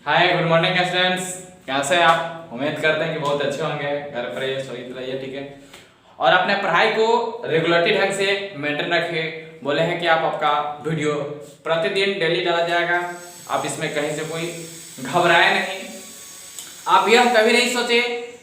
Hi good morning students. कैसे हैं आप? उम्मीद करते हैं कि बहुत अच्छे होंगे। घर पर रहिए, सुरक्षित रहिए, ठीक है। और अपने पढ़ाई को रेगुलरिटी ढंग से मेंटेन रखिए। बोले हैं कि आप आपका वीडियो प्रतिदिन डेली डाला जाएगा। आप इसमें कहीं से कोई घबराए नहीं। आप यह कभी नहीं सोचे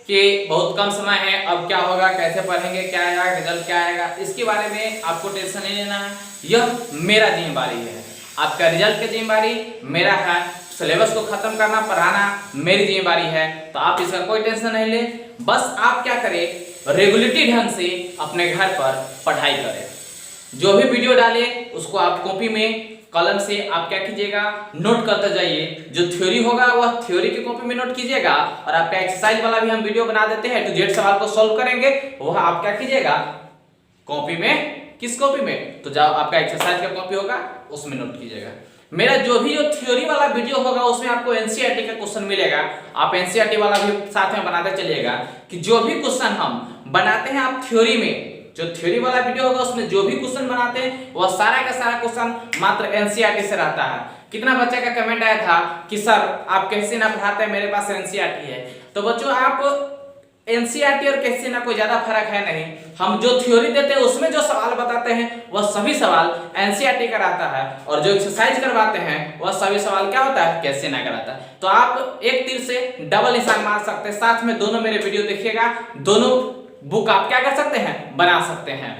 कि बहुत कम समय है, अब क्या होगा, कैसे पढ़ेंगे, क्या आएगा, रिजल्ट क्या आएगा, इसके बारे में आपको टेंशन नहीं लेना है। यह मेरा जिम्मेदारी है। आपका रिजल्ट की जिम्मेदारी मेरा है। सिलेबस को खत्म करना, पढ़ाना मेरी जिम्मेदारी है। तो आप इसका कोई टेंशन नहीं ले। बस आप क्या करें, रेगुलरिटी ढंग से अपने घर पर पढ़ाई करें। जो भी वीडियो डाले उसको आप कॉपी में कलम से आप क्या कीजिएगा, नोट करते जाइए। जो थ्योरी होगा वह थ्योरी की कॉपी में नोट कीजिएगा। और आपका एक्सरसाइज वाला भी हम वीडियो बना देते हैं, टू जेड सवाल को सॉल्व करेंगे, वह आप क्या कीजिएगा, कॉपी में। किस कॉपी में? तो जो आपका एक्सरसाइज का कॉपी होगा उसमें नोट कीजिएगा। मेरा जो थ्योरी वाला वीडियो होगा उसमें आपको एनसीईआरटी का क्वेश्चन मिलेगा। आप एनसीईआरटी वाला भी साथ में बनाते चलिएगा कि जो भी क्वेश्चन हम बनाते हैं आप थ्योरी में, जो थ्योरी वाला वीडियो होगा उसमें जो भी क्वेश्चन बनाते हैं वह सारा का सारा क्वेश्चन मात्र एनसीईआरटी से रहता है। कितना बच्चे का कमेंट आया था कि सर आप कैसे ना पढ़ाते हैं, मेरे पास एनसीईआरटी है। तो बच्चों आप एनसीईआरटी और कैसे ना कोई ज्यादा फर्क है नहीं। हम जो थ्योरी देते हैं उसमें जो सवाल बताते हैं वह सभी सवाल एनसीईआरटी का रहता है, और जो एक्सरसाइज करवाते हैं वह सभी सवाल क्या होता है, कैसे ना कराता है। तो आप एक तीर से डबल निशान मार सकते हैं। साथ में दोनों मेरे वीडियो देखिएगा, दोनों बुक आप क्या कर सकते हैं, बना सकते हैं।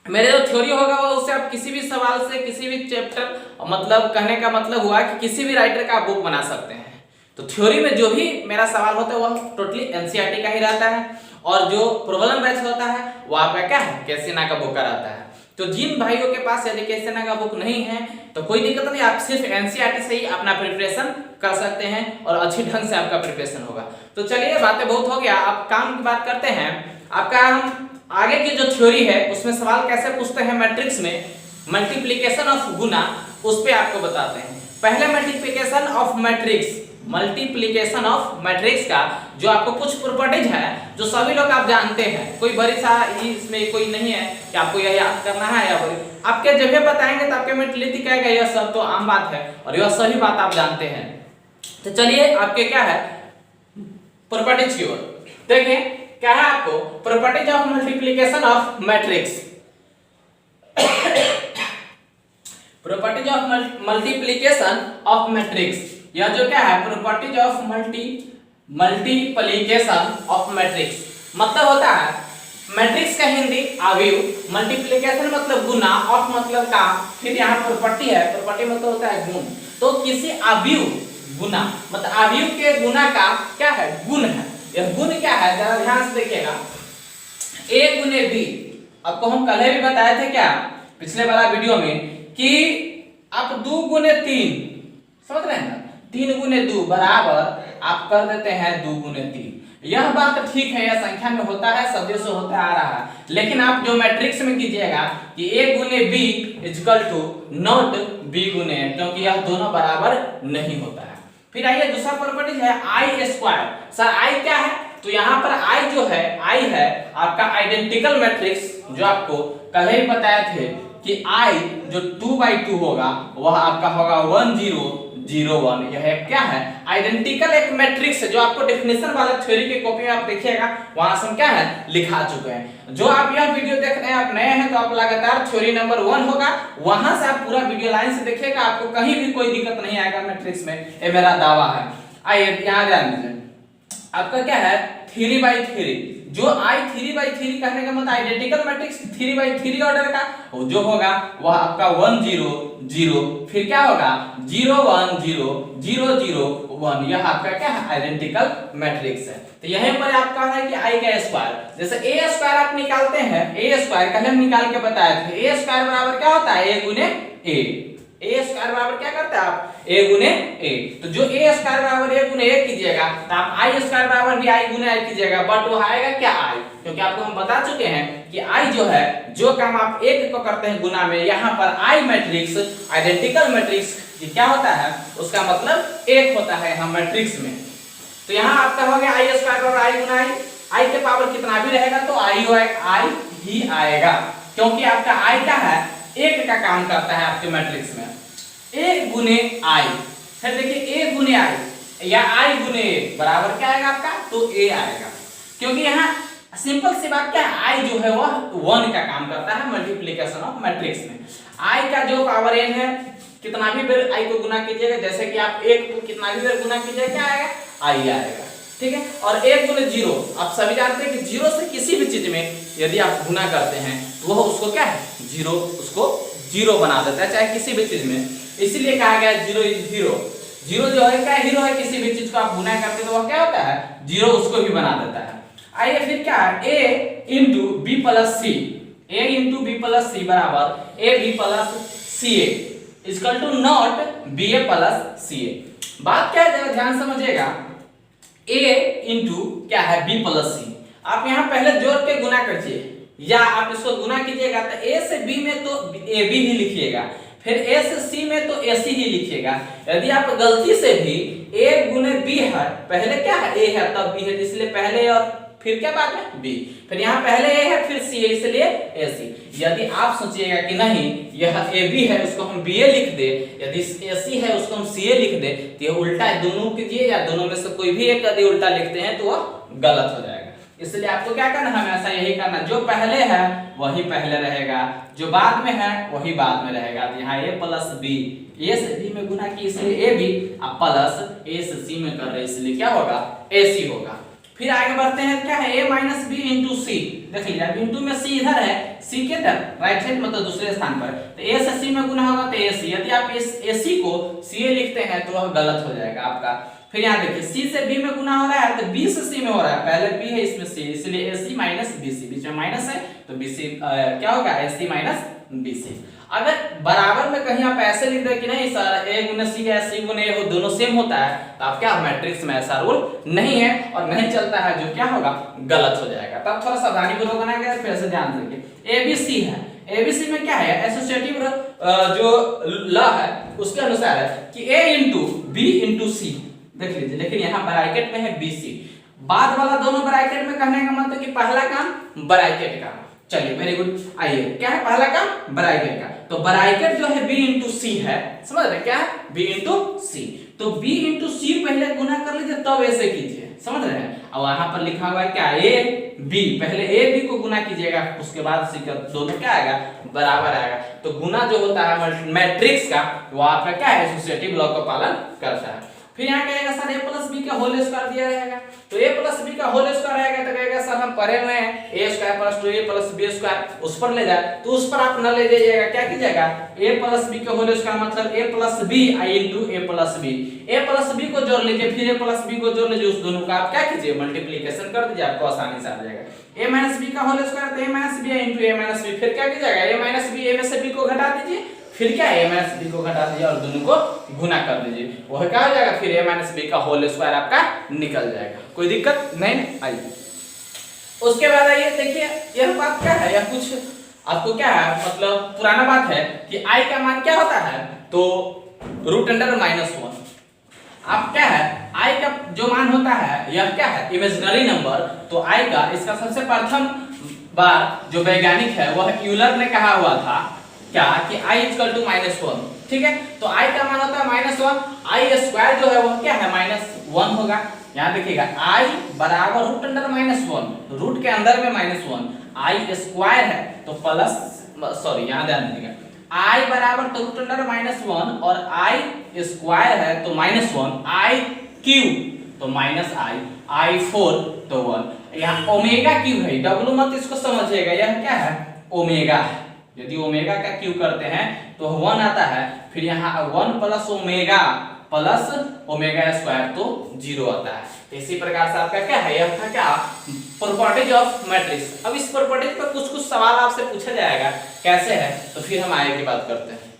मेरे जो थ्योरी होगा वो उससे आप किसी भी सवाल से किसी भी चैप्टर, मतलब कहने का मतलब हुआ कि किसी भी राइटर का बुक बना सकते हैं। तो थ्योरी में जो भी मेरा सवाल होता है वह टोटली एनसीईआरटी का ही रहता है, और जो प्रॉब्लम बैच होता है वो आपका क्या है, कैसेना का बुक का रहता है। तो जिन भाइयों के पास यदि कैसेना का बुक नहीं है तो कोई दिक्कत नहीं, आप सिर्फ एनसीईआरटी से ही अपना प्रिपरेशन कर सकते हैं और अच्छी ढंग से आपका प्रिपरेशन होगा। तो चलिए बातें बहुत हो गया, अब काम की बात करते हैं। आपका हम आगे की जो थ्योरी है उसमें सवाल कैसे पूछते हैं मैट्रिक्स में, मल्टीप्लीकेशन ऑफ गुना, उस पे आपको बताते हैं। पहले multiplication of matrix, multiplication of matrix का जो आपको कुछ प्रॉपर्टीज है जो सभी लोग आप जानते हैं, कोई बड़ी सा इसमें कोई नहीं है कि आपको यह याद करना है या बड़ी आपके जगह बताएंगे तो आपके मेंटलिटी कहेगा यह सब तो आम बात है और यह सभी बात आप जानते हैं। तो चलिए आपके क्या है प्रॉपर्टीज की ओर देखिए, क्या है आपको properties of multiplication of matrix. Properties of multiplication of matrix, यह जो क्या है properties of multiplication of matrix, मतलब होता है मैट्रिक्स का हिंदी अवयव, मल्टीप्लीकेशन मतलब गुना, ऑफ मतलब का, फिर यहाँ प्रॉपर्टी है, प्रॉपर्टी मतलब होता है गुण। तो किसी अवयव गुना मतलब अवयव के गुना का क्या है, गुण है। यह गुण क्या है जरा ध्यान से देखिएगा, a गुने b। आपको हम कल भी बताए थे क्या, पिछले वाला वीडियो में, कि आप 2 गुने 3, समझ रहे हैं ना, 3 गुने 2 बराबर आप कर देते हैं 2 गुने 3। यह बात ठीक है, यह संख्या में होता है, सदियों से होता आ रहा है। लेकिन आप जो मैट्रिक्स में कीजिएगा कि a गुने b equal to not b गुने a, क्योंकि यह दोनों बराबर नहीं होता है। फिर आइए दूसरा प्रॉपर्टी है आई स्क्वायर। सर आई क्या है, तो यहाँ पर आई जो है, आई है आपका आइडेंटिकल मैट्रिक्स, जो आपको कल ही बताए थे कि आई जो 2/2 होगा वह आपका होगा 1 0 0 1। यह क्या है, आइडेंटिकल एक मैट्रिक्स है, जो आपको डेफिनेशन वाला थ्योरी की कॉपी में आप देखिएगा, वहां से हम क्या है लिखा चुके हैं। जो आप यह वीडियो देख रहे हैं, आप नए हैं तो आप लगातार थ्योरी नंबर 1 होगा, वहां से आप पूरा वीडियो लाइन से देखिएगा, आपको कहीं भी कोई दिक्कत नहीं आएगा मैट्रिक्स में, ये मेरा दावा है। आइए यहाँ ध्यान दीजिए, आपका क्या है 3/3, जो आई 3/3 कहने का मतलब आइडेंटिकल मैट्रिक्स 3/3 ऑर्डर का जो होगा वह आपका 1 0 0, फिर क्या होगा 0 1 0 0 0 1। यह आपका क्या है आइडेंटिकल मैट्रिक्स है। तो यहीं पर आपका है कि आई का स्क्वायर, जैसे a स्क्वायर आप निकालते हैं, a स्क्वायर कल हम निकाल के बताए थे, a स्क्वायर बराबर क्या होता है a गुने a, a स्क्वायर बराबर क्या करते हैं आप a गुने a। तो जो a स्क्वायर बराबर a गुने a कीजिएगा तो आप i स्क्वायर बराबर भी i गुने i कीजिएगा, बट वो आएगा क्या i, क्योंकि आपको हम बता चुके हैं कि i जो है, जो काम आप एक को करते हैं गुना में, यहाँ पर i मैट्रिक्स आइडेंटिकल मैट्रिक्स क्या होता है, उसका मतलब एक होता है हम मैट्रिक्स में। तो यहाँ आपका हो गया i स्क्वायर और i गुना i के पावर कितना भी रहेगा तो i ही आएगा, क्योंकि आपका i क्या है एक का काम करता है आपके मैट्रिक्स में, a गुने i। फिर देखिए a गुने i या i गुने a बराबर क्या आएगा आपका, तो a आएगा, क्योंकि यहाँ सिंपल सी बात क्या है, i जो है वह 1 का काम करता है मल्टीप्लिकेशन ऑफ मैट्रिक्स में। i का जो पावर n है, कितना भी बार i को गुना कीजिएगा, जैसे कि आप 1 को कितना भी बार गुना कीजिएगा क्या आएगा, i आएगा, ठीक है। और 1 गुने 0, आप सभी जानते हैं कि 0 से किसी भी चीज में यदि आप गुना करते हैं तो वह उसको क्या है, 0, उसको 0 बना देता है, चाहे किसी भी चीज में। इसीलिए कहा गया 0 इज हीरो। 0 जो है क्या, हीरो है, किसी भी चीज को आप गुना करते तो वह क्या होता है, 0 उसको भी बना देता है। आइए फिर क्या है, a into b plus c, a into b plus c बराबर a b plus c a equal to not b a plus c a. बात क्या है, जरा ध्यान समझिएगा, a इंटू क्या है, b प्लस सी, आप यहाँ पहले जोड़ के गुना कीजिए या आप इसको गुना कीजिएगा तो a से b में तो ab ही लिखिएगा, फिर a से c में तो ac ही लिखिएगा। यदि आप गलती से भी a गुने b है, पहले क्या है a है तब b है, इसलिए पहले और फिर क्या बात है b, फिर यहाँ पहले a है फिर c है इसलिए ac। यदि आप सोचिएगा कि नहीं यह ab है उसको हम ba लिख दे, यदि ac है उसको हम ca लिख दे, तो ये उल्टा दोनों कीजिए या दोनों में से कोई भी एक यदि उल्टा लिखते हैं तो वह गलत हो जाएगा। इसलिए आपको क्या करना है, हमेशा यही करना, जो पहले है वही पहले रहेगा, जो बाद में है वही बाद में रहेगा। तो यहाँ a प्लस b, a से b में गुना की इसलिए a b, अब प्लस a से c में कर रहे इसलिए क्या होगा, ac होगा। फिर आगे बढ़ते हैं, क्या है, a माइनस बी इंटू सी, देख लीजिए अब इंटू में c इधर है, c के इधर राइट साइड मतलब दूसरे स्थान पर, तो a से c में गुना होगा तो ac। यदि आप इस ac को ca लिखते हैं तो वह गलत हो जाएगा आपका। फिर यहाँ देखिए c से b में गुना हो रहा है तो b से c में हो रहा है, पहले b है इसमें c, इसलिए ac माइनस bc, बीच में माइनस है तो bc क्या होगा, ac माइनस bc। अगर बराबर में कहीं आप ऐसे लिख दे कि नहीं सर a गुने c या c गुने a हो दोनों सेम होता है, तो आप क्या, मैट्रिक्स में ऐसा रूल नहीं है और नहीं चलता है, जो क्या होगा, गलत हो जाएगा। तब थोड़ा सावधानी पूर्वक बनाएगा, फिर से ध्यान देंगे। abc है, abc में क्या है, एसोसिएटिव जो लॉ है उसके अनुसार है कि a into b into c, देख लीजिए, लेकिन यहाँ ब्रैकेट में है bc, बाद वाला दोनों ब्रैकेट में कहने का मतलब कि पहला काम ब्रैकेट का। चलिए वेरी गुड, आइए क्या है पहला काम, ब्रैकेट का, तो ब्रैकेट जो है b इंटू सी है, समझ रहे क्या है, b इंटू सी, तो b इंटू सी पहले गुना कर लीजिए तब ऐसे कीजिए, समझ रहे हैं। अब वहां पर लिखा हुआ है क्या, a b, पहले a b को गुना कीजिएगा उसके बाद c का, दोनों क्या आएगा, बराबर आएगा। तो गुना जो होता है मैट्रिक्स का वो आपका क्या है, एसोसिएटिव लॉ का पालन करता है। फिर यहाँ कहेगा सर a प्लस बी का होल स्क्वायर दिया रहेगा, तो a प्लस बी का होल स्क्वायर रहेगा तो कहेगा सर हम पढ़े हुए हैं a square plus 2a plus b square, उस पर ले जाए, तो उस पर आप न ले जाइएगा, क्या कीजिएगा, a प्लस b का होल स्क्वायर मतलब a plus b i into a plus b, a plus b को जोड़ लीजिए, फिर a प्लस b को जोड़ लीजिए, उस दोनों का आप क्या कीजिए, मल्टीप्लिकेशन कर दीजिए, आपको आसानी से आ जाएगा। a माइनस b का होल स्क्वायर तो a minus b into a minus b, फिर क्या कीजिएगा, a माइनस b, a में से b को घटा दीजिए, फिर क्या a माइनस b को घटा दीजिए और दोनों को गुना कर दीजिए, वह क्या हो जाएगा, फिर a माइनस b का होल स्क्वायर आपका निकल जाएगा, कोई दिक्कत नहीं। आइए उसके बाद आइए देखिए, यह बात क्या है, यह कुछ आपको क्या है, मतलब पुराना बात है कि i का मान क्या होता है, तो रूट अंडर माइनस 1। अब क्या है, i का जो मान होता है यह क्या है, इमेजिनरी नंबर, तो i का इसका सबसे प्रथम बार जो वैज्ञानिक है वह यूलर ने कहा हुआ था क्या, कि i इक्वल टू माइनस 1, ठीक है। तो i का मान होता है माइनस 1, i स्क्वायर जो है वह क्या है, माइनस 1 होगा। यहाँ देखिएगा i बराबर रूट अंडर माइनस 1, रूट के अंदर में माइनस 1, i स्क्वायर है तो प्लस, सॉरी यहाँ ध्यान दीजिएगा, i बराबर तो रूट अंडर माइनस 1 और i स्क्वायर है तो माइनस 1, i क्यूब तो माइनस i 4 तो 1, यहाँ ओमेगा क्यूब है, डब्लू मत इसको समझिएगा, यह क्या है, ओमेगा है। यदि ओमेगा का क्यू करते हैं तो 1 आता है, फिर यहाँ 1 प्लस ओमेगा स्क्वायर तो 0 आता है। इसी प्रकार से आपका क्या है, यह था क्या, प्रॉपर्टीज ऑफ मैट्रिक्स। अब इस प्रॉपर्टीज पर कुछ कुछ सवाल आपसे पूछा जाएगा, कैसे है, तो फिर हम आगे की बात करते हैं।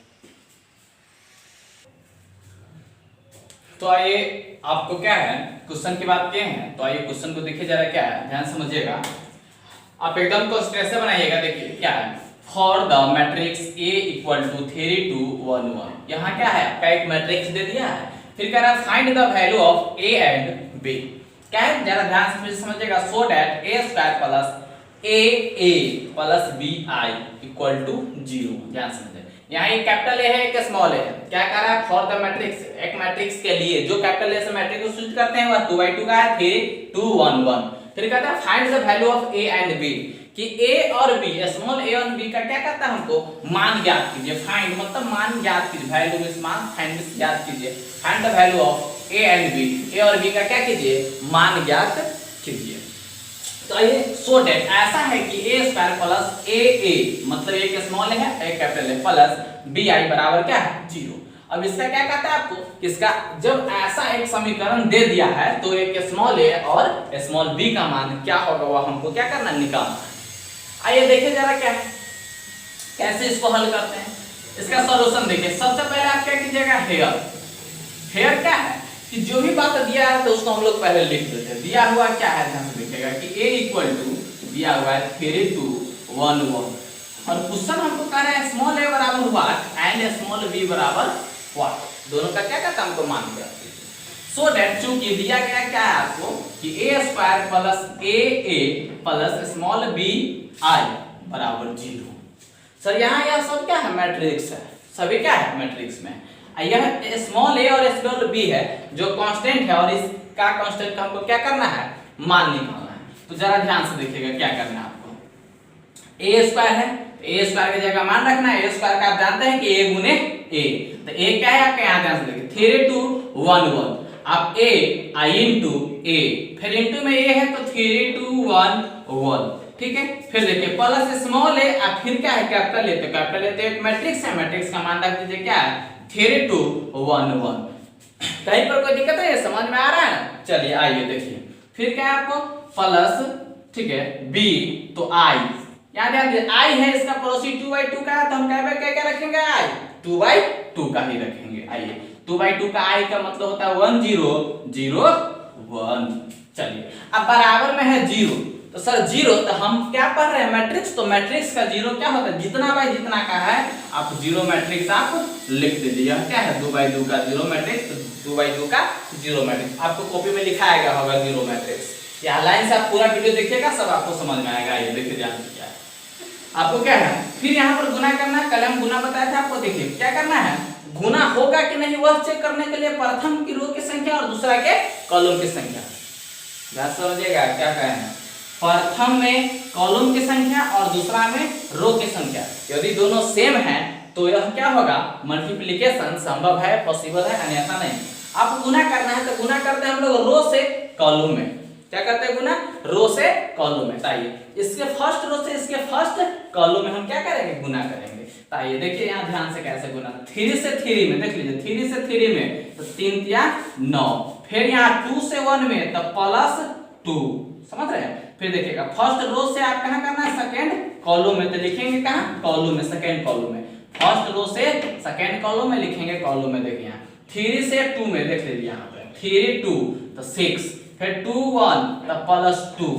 तो आइए आपको क्या है, क्वेश्चन की बात किए हैं, तो आइए क्वेश्चन को देखिए जरा क्या है, ध्यान समझिएगा, आप एकदम को स्ट्रेस से बनाइएगा। देखिए क्या है, for the matrix A equal to 3 2 1 1, यहाँ क्या है आपका एक मैट्रिक्स दे दिया है, फिर कह रहा है find the value of A and B, क्या है जरा ध्यान से समझिएगा, so that A square plus a A plus b I equal to 0। ध्यान समझे, यहाँ एक कैपिटल ए है एक स्मॉल ए है। क्या कह रहा है? फॉर द मैट्रिक्स, एक मैट्रिक्स के लिए जो कैपिटल ए से मैट्रिक्स को सूचित करते हैं वह 2/2 का है, 3 2 1 1। फिर कहता है find the value of a and b, कि ए और बी, स्मॉल ए और बी का क्या कहता है हमको मान ज्ञात कीजिए। फाइंड मतलब मान ज्ञात कीजिए, वैल्यू मींस मान, फाइंड मींस ज्ञात कीजिए। Find the value of a and b, a और बी का क्या कीजिए मान ज्ञात कीजिए। तो ये सो डेट ऐसा है कि ए स्क्वायर प्लस ए ए मतलब एक स्मॉल है एक कैपिटल है प्लस बी आई बराबर क्या है 0। अब इसका क्या कहता है आपको, इसका जब ऐसा एक समीकरण दे दिया है तो एक स्मॉल ए और स्मॉल बी का मान क्या होगा वह हमको क्या करना निकालना है। आइए देखिए जरा क्या है, कैसे इसको हल करते हैं। इसका सॉल्यूशन देखिए, सबसे पहले आप क्या कीजिएगा, हेयर। हेयर क्या है कि जो भी बात दिया है तो उसको हम लोग पहले लिख देते हैं। दिया हुआ क्या है ध्यान से देखिएगा कि a इक्वल टू दिया हुआ है 3 2 1 1 और क्वेश्चन हमको कह रहा है स्मॉल a बराबर व्हाट एंड स्मॉल b बराबर व्हाट, दोनों का क्या कहता है हमको मान दिया। सो दैट चूंकि दिया गया क्या है आपको कि a square plus a plus small b i बराबर 0। सर यहाँ यह सब क्या है मैट्रिक्स है, सभी क्या है मैट्रिक्स में। यह स्मॉल a और स्मॉल b है जो कांस्टेंट है और इसका कांस्टेंट का हमको क्या करना है मान निकालना है। तो जरा ध्यान से देखिएगा क्या करना है आपको, a स्क्वायर है a स्क्वायर की जगह मान रखना है। a स्क्वायर का आप जानते हैं कि a गुने a, तो a क्या है आपके यहाँ ध्यान से देखिए 3 2 1 1 आप a i into a, फिर इनटू में a है तो 3 2 1 1 ठीक है। फिर देखिए प्लस स्मॉल a आप फिर क्या है कैपिटल लेते हैं, कैपिटल लेते हैं एक मैट्रिक्स है, मैट्रिक्स का मान रख दीजिए क्या है 3 2 1 1। कहीं पर कोई दिक्कत है, समझ में आ रहा है ना। चलिए आइए देखिए फिर क्या है आपको प्लस ठीक है b तो i याद है i है इसका पड़ोसी 2/2 का है तो हम क्या रखेंगे i 2/2 का ही रखेंगे। आइए 2/2 का i का मतलब होता है 1 0 0 1। चलिए अब बराबर में है 0 तो सर 0 तो हम क्या पढ़ रहे हैं मैट्रिक्स, तो मैट्रिक्स का 0 क्या होता है जितना बाय जितना का है आप 0 मैट्रिक्स आप लिख दीजिए। क्या है 2/2 का 0 मैट्रिक्स, तो 2/2 का 0 मैट्रिक्स आपको कॉपी में लिखाया गया होगा 0 मैट्रिक्स। यहाँ लाइन से आप पूरा वीडियो देखिएगा सब आपको समझ में आएगा। ये देखिए ध्यान से क्या है आपको क्या है, फिर यहाँ पर गुना करना है। कल हम गुना बताया था आपको, देखिए क्या करना है गुना होगा कि नहीं वह चेक करने के लिए प्रथम की रो की संख्या और दूसरा के कॉलम की संख्या। ध्यान समझिएगा क्या कहे हैं, प्रथम में कॉलम की संख्या और दूसरा में रो की संख्या यदि दोनों सेम हैं तो यह क्या होगा मल्टीप्लिकेशन संभव है, पॉसिबल है, अन्यथा नहीं। आप गुना करना है तो गुना करते हैं हम लोग रो से कॉलम में। क्या करते हैं गुना रो से कॉलम में। ताइए इसके फर्स्ट रो से इसके फर्स्ट कॉलम में हम क्या करेंगे गुना करेंगे। ताइए देखिए यहाँ ध्यान से कैसे गुना, 3 से 3 में देख लीजिए 3 से 3 में तो 3 या 9, फिर यहाँ 2 से 1 में तो प्लस 2, समझ रहे हैं। फिर देखिएगा फर्स्ट रो से आप कहां करना है सेकंड कॉलम में, तो लिखेंगे कहां कॉलम में, सेकंड कॉलम में। फर्स्ट रो से सेकंड कॉलम में लिखेंगे कॉलम में। देखिए यहाँ 3 से 2 में देख लीजिए यहाँ पे 3 2 तो 6, फिर 2 1 तो प्लस 2।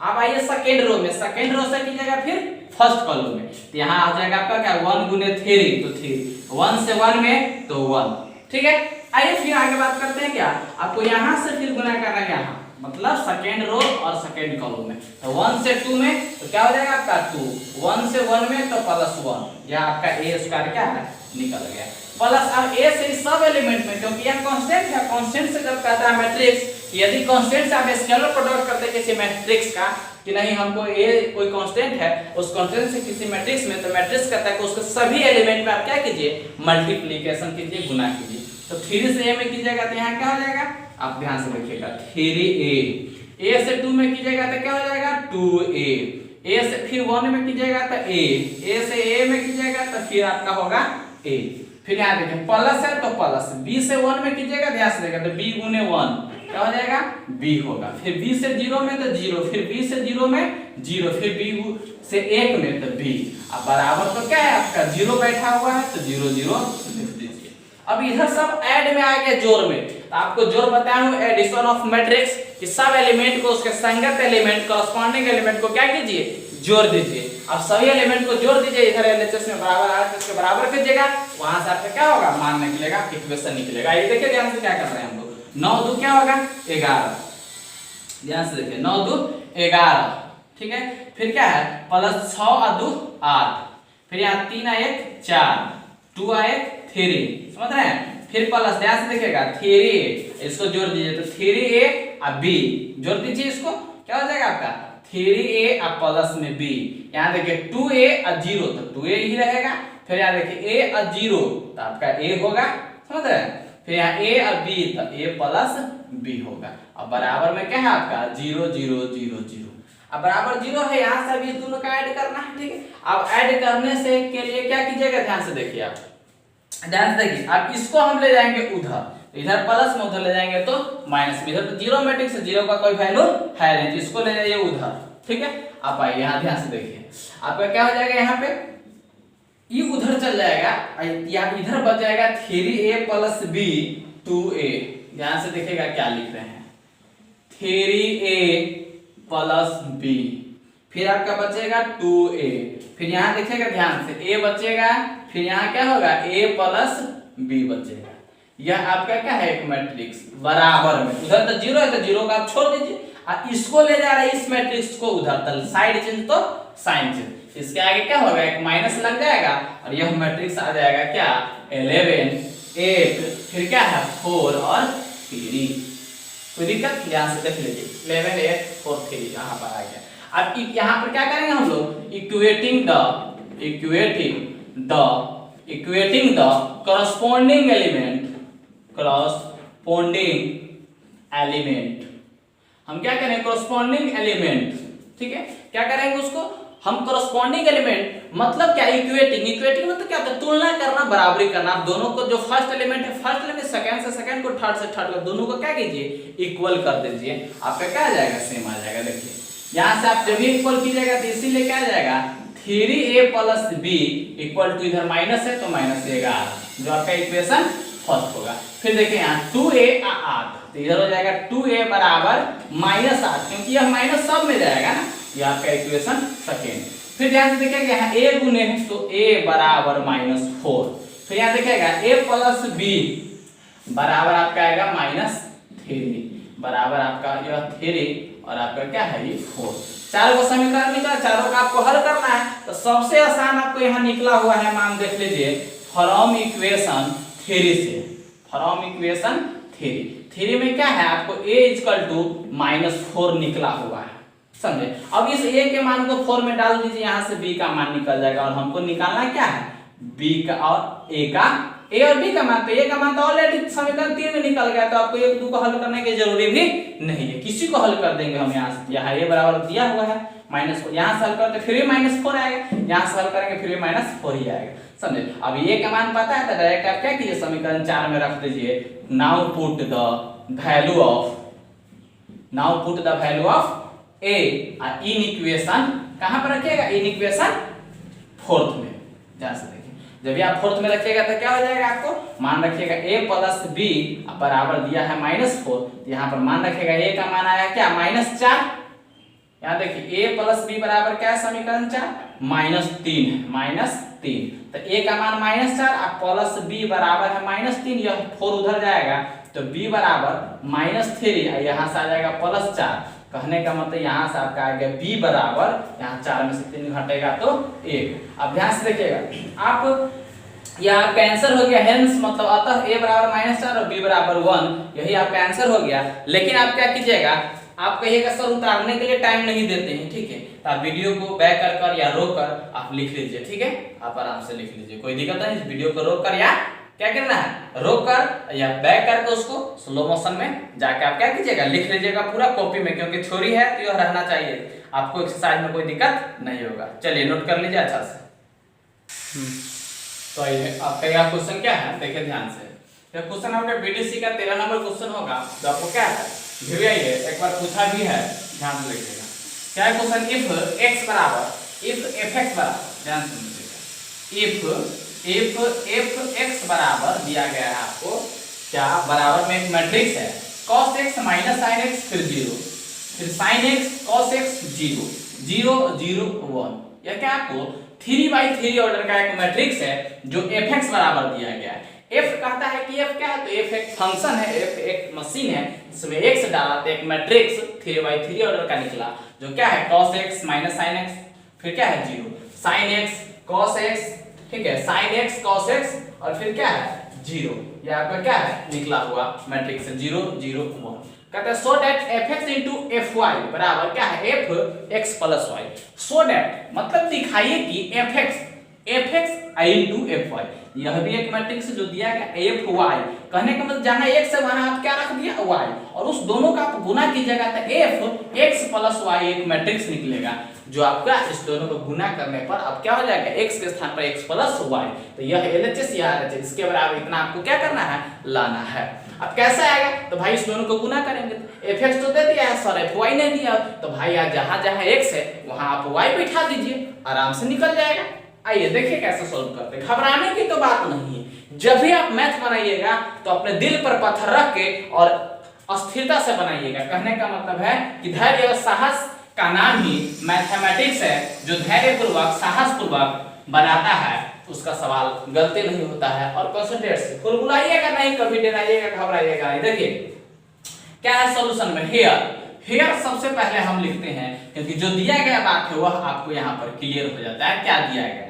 अब आइए सेकंड रो में, सेकंड रो से कीजिएगा फिर फर्स्ट कॉलम में, तो यहाँ आ जाएगा आपका क्या 1 गुने 3 तो 3, 1 से 1 में तो 1, ठीक है। आइए फिर आगे बात करते हैं क्या, आपको यहाँ से फिर गुना करना है यहाँ मतलब सेकेंड रो और सेकेंड कॉलम में। तो 1 से 2 में तो क्या हो जाएगा आपका 2, 1 से 1 में तो प्लस 1, यह आपका a स्क्वायर क्या है निकल गया। प्लस अब a से सब एलिमेंट में, क्योंकि यह कांस्टेंट है, कांस्टेंट से जब कहता है मैट्रिक्स, यदि कांस्टेंट से आप स्केलर प्रोडक्ट करते किसी मैट्रिक्स का कि नहीं हमको a कोई कांस्टेंट है उस कांस्टेंट से किसी मैट्रिक्स में, तो मैट्रिक्स कहता है कि उसके सभी एलिमेंट में आप क्या कीजिए मल्टीप्लिकेशन कीजिए, गुना कीजिए। तो 3 से a में कीजिएगा तो यहाँ क्या हो जाएगा, आप ध्यान से देखिएगा 3a, a से 2 में कीजिएगा तो क्या हो जाएगा 2a, a से फिर 1 में कीजिएगा तो a से a में कीजिएगा तो फिर आपका होगा a। फिर यहाँ देखिए प्लस है तो प्लस, b से 1 में कीजिएगा ध्यान से देखिएगा तो b गुने 1 क्या हो जाएगा b होगा, फिर b से 0 में तो 0, फिर b से 0 में 0, फिर b से 1 में तो b। अब बराबर तो क्या है आपका 0 बैठा हुआ है तो 0 0 लिख दीजिए। अब इधर सब ऐड में आ गया जोड़ में, तो आपको जोड़ बताया हूं एडिशन ऑफ मैट्रिक्स कि सब एलिमेंट को उसके संगत एलिमेंट कॉरस्पॉन्डिंग एलिमेंट को क्या कीजिए जोड़ दीजिए। अब सभी एलिमेंट को जोड़ दीजिए, इधर एलएचएस में बराबर आ रहा है इसके बराबर कीजिएगा, वहां से आपका क्या होगा मान निकलेगा, इक्वेशन निकलेगा। ये देखिए ध्यान से क्या कर रहे हैं हम लोग, 9 2 क्या होगा 11, ध्यान से देखिए 9 2 11, ठीक है। फिर क्या है प्लस 6 और 2 8, फिर यहाँ 3 और 1 4, 2 और 1 3, समझ रहे हैं। फिर प्लस ध्यान से देखिएगा 3a, इसको जोड़ दीजिए तो 3a और b जोड़ दीजिए, इसको क्या हो जाएगा आपका 3a और प्लस में b। यहाँ देखिए 2a और 0 तो 2a ही रहेगा, फिर यहाँ देखिए a और 0 तो आपका a होगा, समझ रहे हैं। फिर यहाँ a और b तो a प्लस b होगा। अब बराबर में क्या है आपका 0 0 0 0। अब बराबर 0 है, यहाँ से अभी दोनों का ऐड करना है, ठीक है। अब ऐड करने से के लिए क्या कीजिएगा, ध्यान से देखिए आप, ध्यान से देखिए। अब इसको हम ले जाएंगे उधर, इधर प्लस में, उधर ले जाएंगे तो माइनस में। इधर तो जीरो मैट्रिक्स है, जीरो का कोई वैल्यू है नहीं, तो इसको ले जाइए उधर, ठीक है। आप आइए यहाँ ध्यान से देखिए, आपका क्या हो जाएगा, यहाँ पे ये उधर चल जाएगा, या इधर बच जाएगा 3a प्लस b 2a। ध्यान से देखिएगा क्या लिख रहे हैं 3a प्लस b, फिर आपका बचेगा 2a, फिर यहाँ देखिएगा ध्यान से a बचेगा, फिर यहाँ क्या होगा a प्लस b बचेगा। यह आपका क्या है एक मैट्रिक्स बराबर में, उधर तो जीरो है तो जीरो का आप छोड़ दीजिए, और इसको ले जा रहा है इस मैट्रिक्स को उधर, तो साइड चेंज तो साइन चेंज, इसके आगे क्या होगा एक माइनस लग जाएगा, और यह मैट्रिक्स आ जाएगा क्या 11 8, फिर क्या है 4 और 3। कोई दिक्कत, ध्यान से देख लीजिए 11 8 4 3 यहाँ पर आ गया। अब यहाँ पर क्या करेंगे हम लोग, इक्वेटिंग द corresponding एलिमेंट, हम क्या करेंगे corresponding एलिमेंट, ठीक है। क्या करेंगे उसको हम corresponding एलिमेंट, मतलब क्या इक्वेटिंग मतलब क्या होता है तुलना करना, बराबरी करना। आप दोनों को जो फर्स्ट एलिमेंट है फर्स्ट एलिमेंट, सेकंड से सेकंड को, थर्ड से थर्ड को, दोनों को क्या कीजिए इक्वल कर दीजिए, आपका क्या आ जाएगा सेम आ जाएगा। देखिए यहाँ से आप जब भी इक्वल कीजिएगा तो इसीलिए क्या आ जाएगा 3a plus b equal to, इधर माइनस है तो माइनस 11, जो आपका इक्वेशन फर्स्ट होगा। फिर देखिए यहाँ 2a 8, तो इधर हो जाएगा 2a बराबर -8, क्योंकि यह माइनस सब में जाएगा ना, ये आपका इक्वेशन सेकेंड। फिर ध्यान से देखिएगा यहाँ a गुने है तो a बराबर -4, फिर यहाँ देखिएगा a प्लस b बराबर आपका आएगा -3, बराबर आपका यह 3 और आपका क्या है ये 4। चारों को समीकरण निकाला, चारों का आपको हल करना है, तो सबसे आसान आपको यहाँ निकला हुआ है, मान देख लीजिए फ्रॉम इक्वेशन 3 से, फ्रॉम इक्वेशन 3 में क्या है आपको a इक्वल टू -4 निकला हुआ है, समझे। अब इस a के मान को 4 में डाल दीजिए, यहाँ से b का मान निकल जाएगा, और हमको निकालना क्या है b का और a का, a और b का मान, तो a का मान तो ऑलरेडी समीकरण 3 में निकल गया, तो आपको 1 2 को हल करने की जरूरी भी नहीं है, किसी को हल कर देंगे हम यहाँ से। यहाँ a बराबर दिया हुआ है -4, यहाँ से हल करते फिर भी -4 आएगा, यहाँ से हल करेंगे फिर भी -4 ही आएगा, समझे। अब a का मान पता है तो डायरेक्ट आप क्या कीजिए समीकरण 4 में रख दीजिए, now put the value of a in equation, कहां पर रखिएगा इन इक्वेशन 4th में। ध्यान से देखिए, जब भी आप 4th में रखिएगा तो क्या हो जाएगा, आपको मान रखिएगा a प्लस b बराबर दिया है -4, यहाँ पर मान रखिएगा a का मान आया क्या -4, यहाँ देखिए a प्लस b बराबर क्या है समीकरण 4 -3, तो a का मान -4 और प्लस b बराबर है -3, यह 4 उधर जाएगा तो b बराबर -3, यहाँ से आ जाएगा +4, कहने का मतलब यहाँ से आपका आ गया b बराबर, यहाँ 4 में से 3 घटेगा तो 1। अब ध्यान से देखिएगा आप, यह आपका आंसर हो गया, हेंस मतलब अतः a बराबर -4 और b बराबर 1, यही आपका आंसर हो गया। लेकिन आप क्या कीजिएगा, आप कहिएगा सर उतारने के लिए टाइम नहीं देते हैं, ठीक है, तो आप वीडियो को बैक कर या रोक कर आप लिख लीजिए, ठीक है, आप आराम से लिख लीजिए, कोई दिक्कत नहीं। इस वीडियो को रोक कर या क्या करना है रोक कर या बैक करके उसको स्लो मोशन में जाके आप क्या कीजिएगा लिख लीजिएगा पूरा कॉपी में, क्योंकि थ्योरी है तो यह रहना चाहिए, आपको एक्सरसाइज में कोई दिक्कत नहीं होगा। चलिए नोट कर लीजिए अच्छा से। तो ये आपका यह क्वेश्चन क्या है, देखिए ध्यान से, यह क्वेश्चन आपका बीडीसी का 13 नंबर क्वेश्चन होगा, तो आपको क्या है भी एक बार पूछा भी है, ध्यान से देखिएगा क्या है क्वेश्चन, इफ x बराबर, इफ fx बराबर, ध्यान से देखिएगा, इफ f(x) बराबर दिया गया है आपको, क्या बराबर में एक मैट्रिक्स है cos x minus sin x फिर 0, फिर sin x cos x 0 0 0 1, यह क्या आपको 3/3 ऑर्डर का एक मैट्रिक्स है जो fx बराबर दिया गया है। एफ कहता है कि एफ क्या है, तो एफ एक फंक्शन है, एफ एक मशीन है जिसमें एक्स डाला तो एक मैट्रिक्स 3/3 ऑर्डर का निकला जो क्या है cos x minus sin x, फिर क्या है 0 sin x cos x, ठीक है sin x cos x और फिर क्या है 0, ये आपका क्या है निकला हुआ मैट्रिक्स 0 0 1। कहते हैं so that fx into fy बराबर क्या है fx plus y, so that मतलब दिखाइए कि fx into fy, यह भी एक मैट्रिक्स जो दिया गया fy, कहने का मतलब जहां x है वहां आप क्या रख दिया y, और उस दोनों का आप गुना कीजिएगा तो fx plus y एक मैट्रिक्स निकलेगा जो आपका इस दोनों को गुना करने पर अब क्या हो जाएगा x के स्थान पर x plus y, तो यह LHS या RHS इसके बराबर इतना आपको क्या करना है लाना है। अब कैसे आएगा, तो भाई इस दोनों को गुना करेंगे, fx तो दे दिया है सर fy नहीं दिया, तो भाई यार जहां जहां x है वहां आप y बैठा दीजिए, आराम से निकल जाएगा। आइए देखिए कैसे सॉल्व करते हैं, घबराने की तो बात नहीं है। जब भी आप मैथ बनाइएगा तो अपने दिल पर पत्थर रख के और स्थिरता से बनाइएगा, कहने का मतलब है कि धैर्य और साहस का नाम ही मैथमेटिक्स है, जो धैर्यपूर्वक साहसपूर्वक बनाता है उसका सवाल गलती नहीं होता है। और कंसंट्रेट से फुल बुलाइएगा नहीं, कभी डराइएगा घबराइएगा नहीं। देखिए क्या है सॉल्यूशन में, हियर सबसे पहले हम लिखते हैं क्योंकि जो दिया गया बात है वह आपको यहाँ पर क्लियर हो जाता है। क्या दिया गया है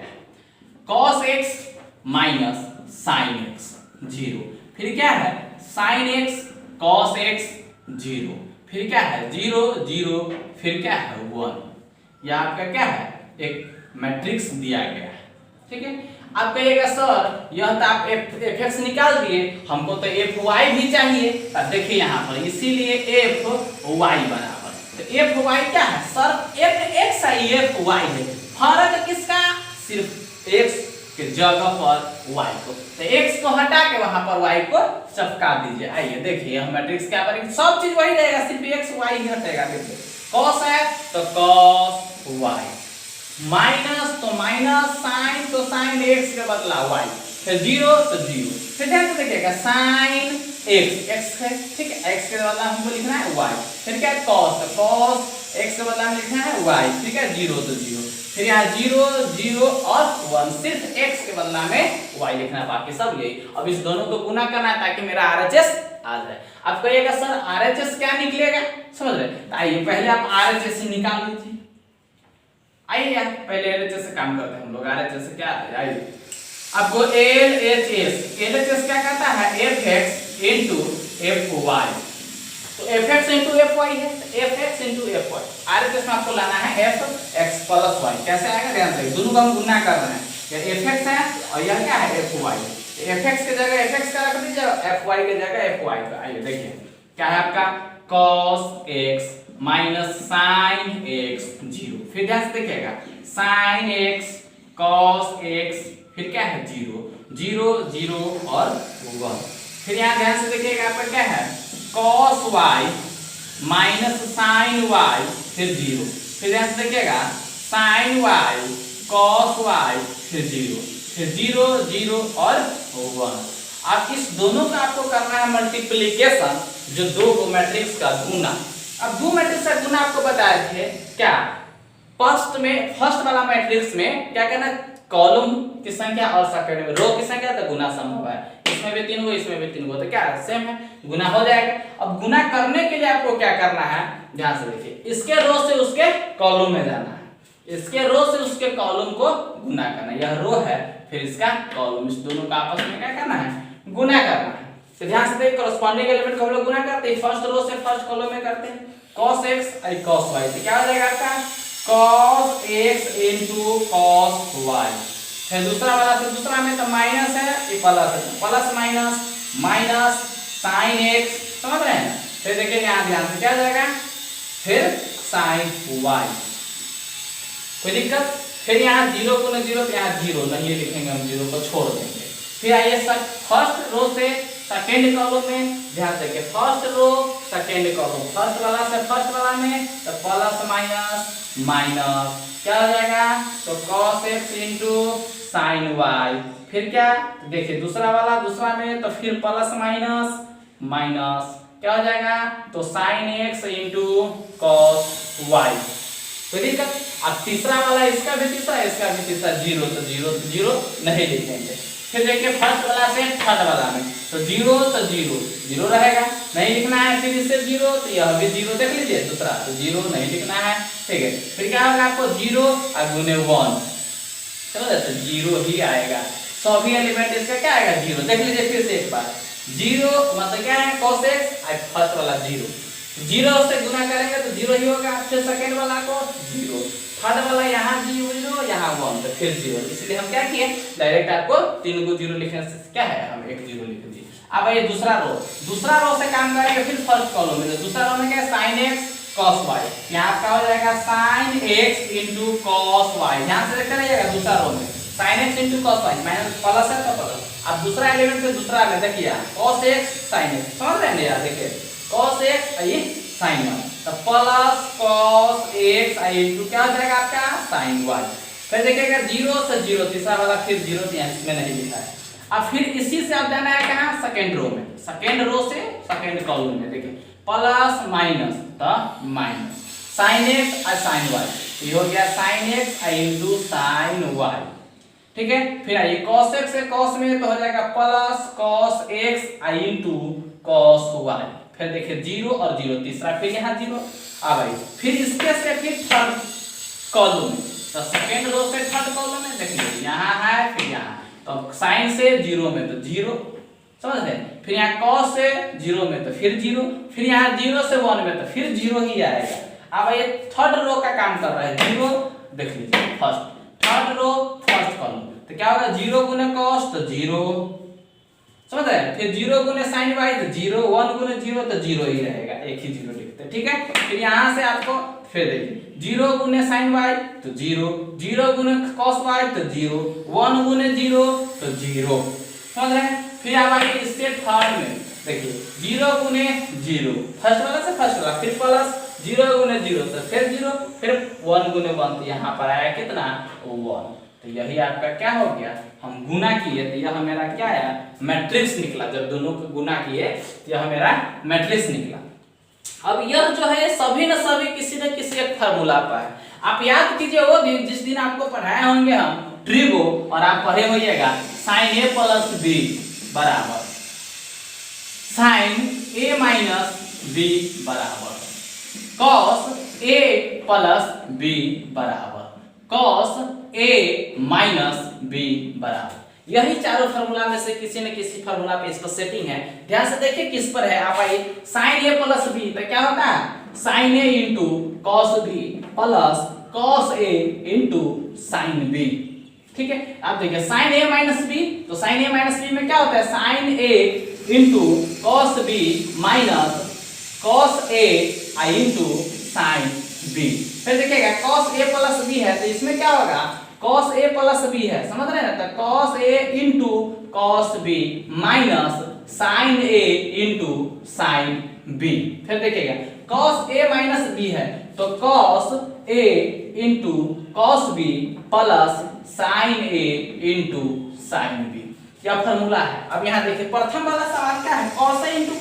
cos x minus sin x 0, फिर क्या है sin x cos x 0, फिर क्या है 0 0, फिर क्या है 1, यह आपका क्या है एक मैट्रिक्स दिया गया है, ठीक है। आप कहिएगा सर यह तो आप fx निकाल दिए, हमको तो fy भी चाहिए, अब देखिए यहाँ पर इसीलिए fy बराबर, तो fy क्या है सर fx है fy है, फर्क किसका सिर्फ x के जगह पर y को, तो x को हटा के वहां पर y को चपका दीजिए। आइए देखिए यह मैट्रिक्स क्या बनेगा, सब चीज वही रहेगा सिर्फ x y ही हटेगा। देखिए cos है तो cos y, माइनस तो माइनस, sin तो sin x के बदला y, फिर 0 तो 0, फिर ध्यान से देखिएगा sin x है, ठीक है, x के बदला हमको लिखना है y, फिर क्या है cos, तो cos x के बदला में लिखना है y, ठीक है 0 तो 0, फिर यहाँ 0 0 और 1, सिर्फ x के बदला में y लिखना है, बाकी सब यही। अब इस दोनों को गुना करना है ताकि मेरा RHS आ जाए। आप कहिएगा सर RHS क्या निकलेगा, समझ रहे, तो आइए पहले आप RHS निकाल लीजिए। आइए यार पहले LHS से काम करते हैं हम लोग। RHS से क्या है, आइए आपको LHS क्या कहता है fx into fy, तो fx into fy है, तो fx into fy, RHS में आपको लाना है fx plus y, कैसे आएगा ध्यान से, दोनों का हम गुना कर रहे हैं, यह fx है और यह क्या है fy, तो fx के जगह fx का रख दीजिए, fy के जगह fy का। आइए देखिए क्या है आपका cos x minus sin x 0, फिर ध्यान से देखिएगा sin x cos x, फिर क्या है 0 0 0 और 1, फिर यहाँ ध्यान से देखिएगा आपका क्या है cos y minus sin y, फिर 0, फिर ध्यान से देखिएगा sin y cos y, फिर 0 फिर 0 0 और 1। अब इस दोनों का आपको करना है मल्टीप्लिकेशन, जो दो को मैट्रिक्स का गुना। अब दो मैट्रिक्स का गुना आपको बताए थे क्या, फर्स्ट वाला मैट्रिक्स में क्या करना, कॉलम की संख्या और सेकंड में रो की संख्या तो गुना संभव है, इसमें भी 3 गो इसमें भी 3 गो, तो क्या सेम है गुना हो जाएगा। अब गुना करने के लिए आपको क्या करना है, ध्यान से देखिए, इसके रो से उसके कॉलम में जाना है, इसके रो से उसके कॉलम को गुना करना है, यह रो है फिर इसका कॉलम, इस दोनों का आपस में क्या करना है गुना करना है। तो ध्यान से देखिए कॉरेस्पॉन्डिंग एलिमेंट को हम लोग गुना करते हैं, फर्स्ट रो से फर्स्ट कॉलम में करते हैं, cos x और cos y, तो क्या हो जाएगा आपका cos x into cos y, फिर दूसरा वाला से दूसरा में तो माइनस है, ये प्लस है, plus minus minus sin x, समझ रहे हैं, फिर देखिए यहाँ ध्यान से क्या हो जाएगा फिर sin y, कोई दिक्कत, फिर यहाँ 0 गुना 0, तो यहाँ 0 नहीं लिखेंगे हम, 0 को छोड़ देंगे। फिर आइए सर फर्स्ट रो से सेकेंड कॉलम में, ध्यान से first row second column, first वाला से फर्स्ट वाला में तो प्लस माइनस माइनस क्या हो जाएगा, तो cos x into sin y, फिर क्या देखिए दूसरा वाला दूसरा में तो फिर प्लस माइनस माइनस क्या हो जाएगा, तो sin x into cos y, तो दिक्कत। अब तीसरा वाला इसका भी तीसरा इसका भी तीसरा, 0 तो 0 तो 0 नहीं लिखेंगे, फिर देखिए फर्स्ट वाला से थर्ड वाला में, तो जीरो तो जीरो जीरो रहेगा, नहीं लिखना है फिर इससे जीरो, तो यह भी जीरो देख लीजिए दूसरा, तो जीरो नहीं लिखना है, ठीक है। फिर क्या होगा आपको जीरो और गुने 1, चलो तो जीरो ही आएगा, सभी एलिमेंट इसका क्या आएगा जीरो, देख लीजिए फिर से एक बार, जीरो मतलब क्या है cos x और फर्स्ट वाला जीरो, जीरो से गुना करेंगे तो जीरो ही होगा, फिर सेकंड वाला को जीरो, थर्ड वाला यहाँ जीरो यहाँ 1, तो फिर जीरो, इसलिए हम क्या किए डायरेक्ट आपको 3 को जीरो लिखने से क्या है हम एक जीरो लिख दिए। अब ये दूसरा रो से काम करेंगे, फिर फर्स्ट कॉलम में, दूसरा रो में क्या है sin x cos y, यहाँ आपका हो जाएगा sin x into cos y, यहाँ से देखते रहिएगा दूसरा रो में sin x into cos y minus plus है तो प्लस, अब दूसरा एलिमेंट से दूसरा में देखिए cos x sin x, समझ रहे हैं यार, देखिए cos x ये sin y, तो प्लस cos x into क्या हो जाएगा आपका sin y, फिर देखिएगा जीरो से जीरो, तीसरा वाला फिर जीरो, इसमें नहीं लिखा है। अब फिर इसी से आप जाना है कहाँ सेकंड रो में, सेकंड रो से सेकंड कॉलम में, देखिए प्लस माइनस तो माइनस sin x और sin y, ये हो गया sin x into sin y, ठीक है। फिर आइए cos x से cos में तो हो जाएगा plus cos x into cos y, फिर देखिए जीरो और जीरो, तीसरा फिर यहाँ जीरो, अब आइए फिर इसके से फिर थर्ड कॉलम में, तो सेकंड रो से थर्ड कॉलम में देखिए यहाँ है फिर यहाँ, तो साइन से जीरो में तो जीरो, समझ रहे, फिर यहाँ cos से जीरो में तो फिर जीरो, फिर यहाँ जीरो से 1 में तो फिर जीरो ही आएगा। अब ये थर्ड रो का काम कर रहा है, जीरो देख लीजिए first third row first column, तो क्या होगा जीरो गुने cos तो जीरो, समझ रहे, फिर जीरो गुने sin y तो जीरो, 1 गुने जीरो तो जीरो ही रहेगा, एक ही जीरो लिखते हैं, ठीक है। फिर यहाँ से आपको फिर देखिए जीरो गुने sin y तो जीरो, जीरो गुने cos y तो जीरो, 1 गुने जीरो तो जीरो, समझ रहे हैं। फिर आप आइए इसके थर्ड में, देखिए जीरो गुने जीरो, फर्स्ट वाला से फर्स्ट वाला, फिर प्लस जीरो गुने जीरो तो फिर जीरो, फिर 1 गुने 1 तो यहाँ पर आया कितना 1, तो यही आपका क्या हो गया, हम गुना किए तो यह मेरा क्या आया मैट्रिक्स निकला, जब दोनों को गुना किए तो यह मेरा मैट्रिक्स निकला। अब यह जो है सभी न सभी किसी न किसी एक फार्मूला पर है, आप याद कीजिए वो दिन जिस दिन आपको पढ़ाए होंगे हम ट्रिगो, और आप पढ़े होइएगा sin a प्लस b बराबर sin a माइनस b बराबर cos a प्लस b बराबर cos a माइनस b बराबर, यही चारों फार्मूला में से किसी न किसी फार्मूला पे इसका सेटिंग है। ध्यान से देखिए किस पर है, आप आइए sin a प्लस b तो क्या होता है sin a into cos b plus cos a into sin b, ठीक है। आप देखिए sin a माइनस b, तो sin a माइनस b में क्या होता है sin a into cos b minus cos a into sin b, फिर देखिएगा cos a प्लस b है तो इसमें क्या होगा cos a प्लस b है, समझ रहे हैं, तो cos a into cos b minus sin a into sin b, फिर देखिएगा cos a माइनस b है तो cos a into cos b plus sin a into sin b, यह फार्मूला है। अब यहाँ देखिए प्रथम वाला सवाल क्या है, cos a into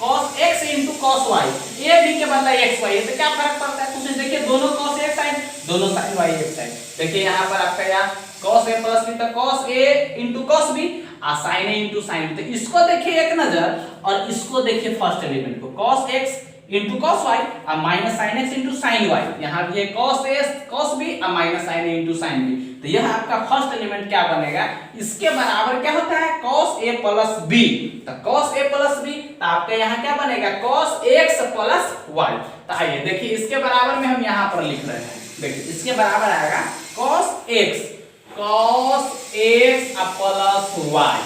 cos x into cos y, a b के बदला x y, तो क्या फर्क पड़ता है कुछ, देखिए दोनों cos x साइन दोनों sin y एक साइन, देखिए यहाँ पर आपका यहाँ cos a प्लस b तो cos a into cos b और sin a into sin b, तो इसको देखिए एक नजर और इसको देखिए फर्स्ट एलिमेंट को cos x into cos y और minus sin x into sin y, यहाँ भी है cos a cos b और minus sin a into sin b, तो यह आपका फर्स्ट एलिमेंट क्या बनेगा, इसके बराबर क्या होता है cos a प्लस b, तो cos a प्लस b तो आपके यहाँ क्या बनेगा cos x प्लस y, तो आइए देखिए इसके बराबर में हम यहाँ पर लिख रहे हैं, देखिए इसके बराबर आएगा cos x प्लस y,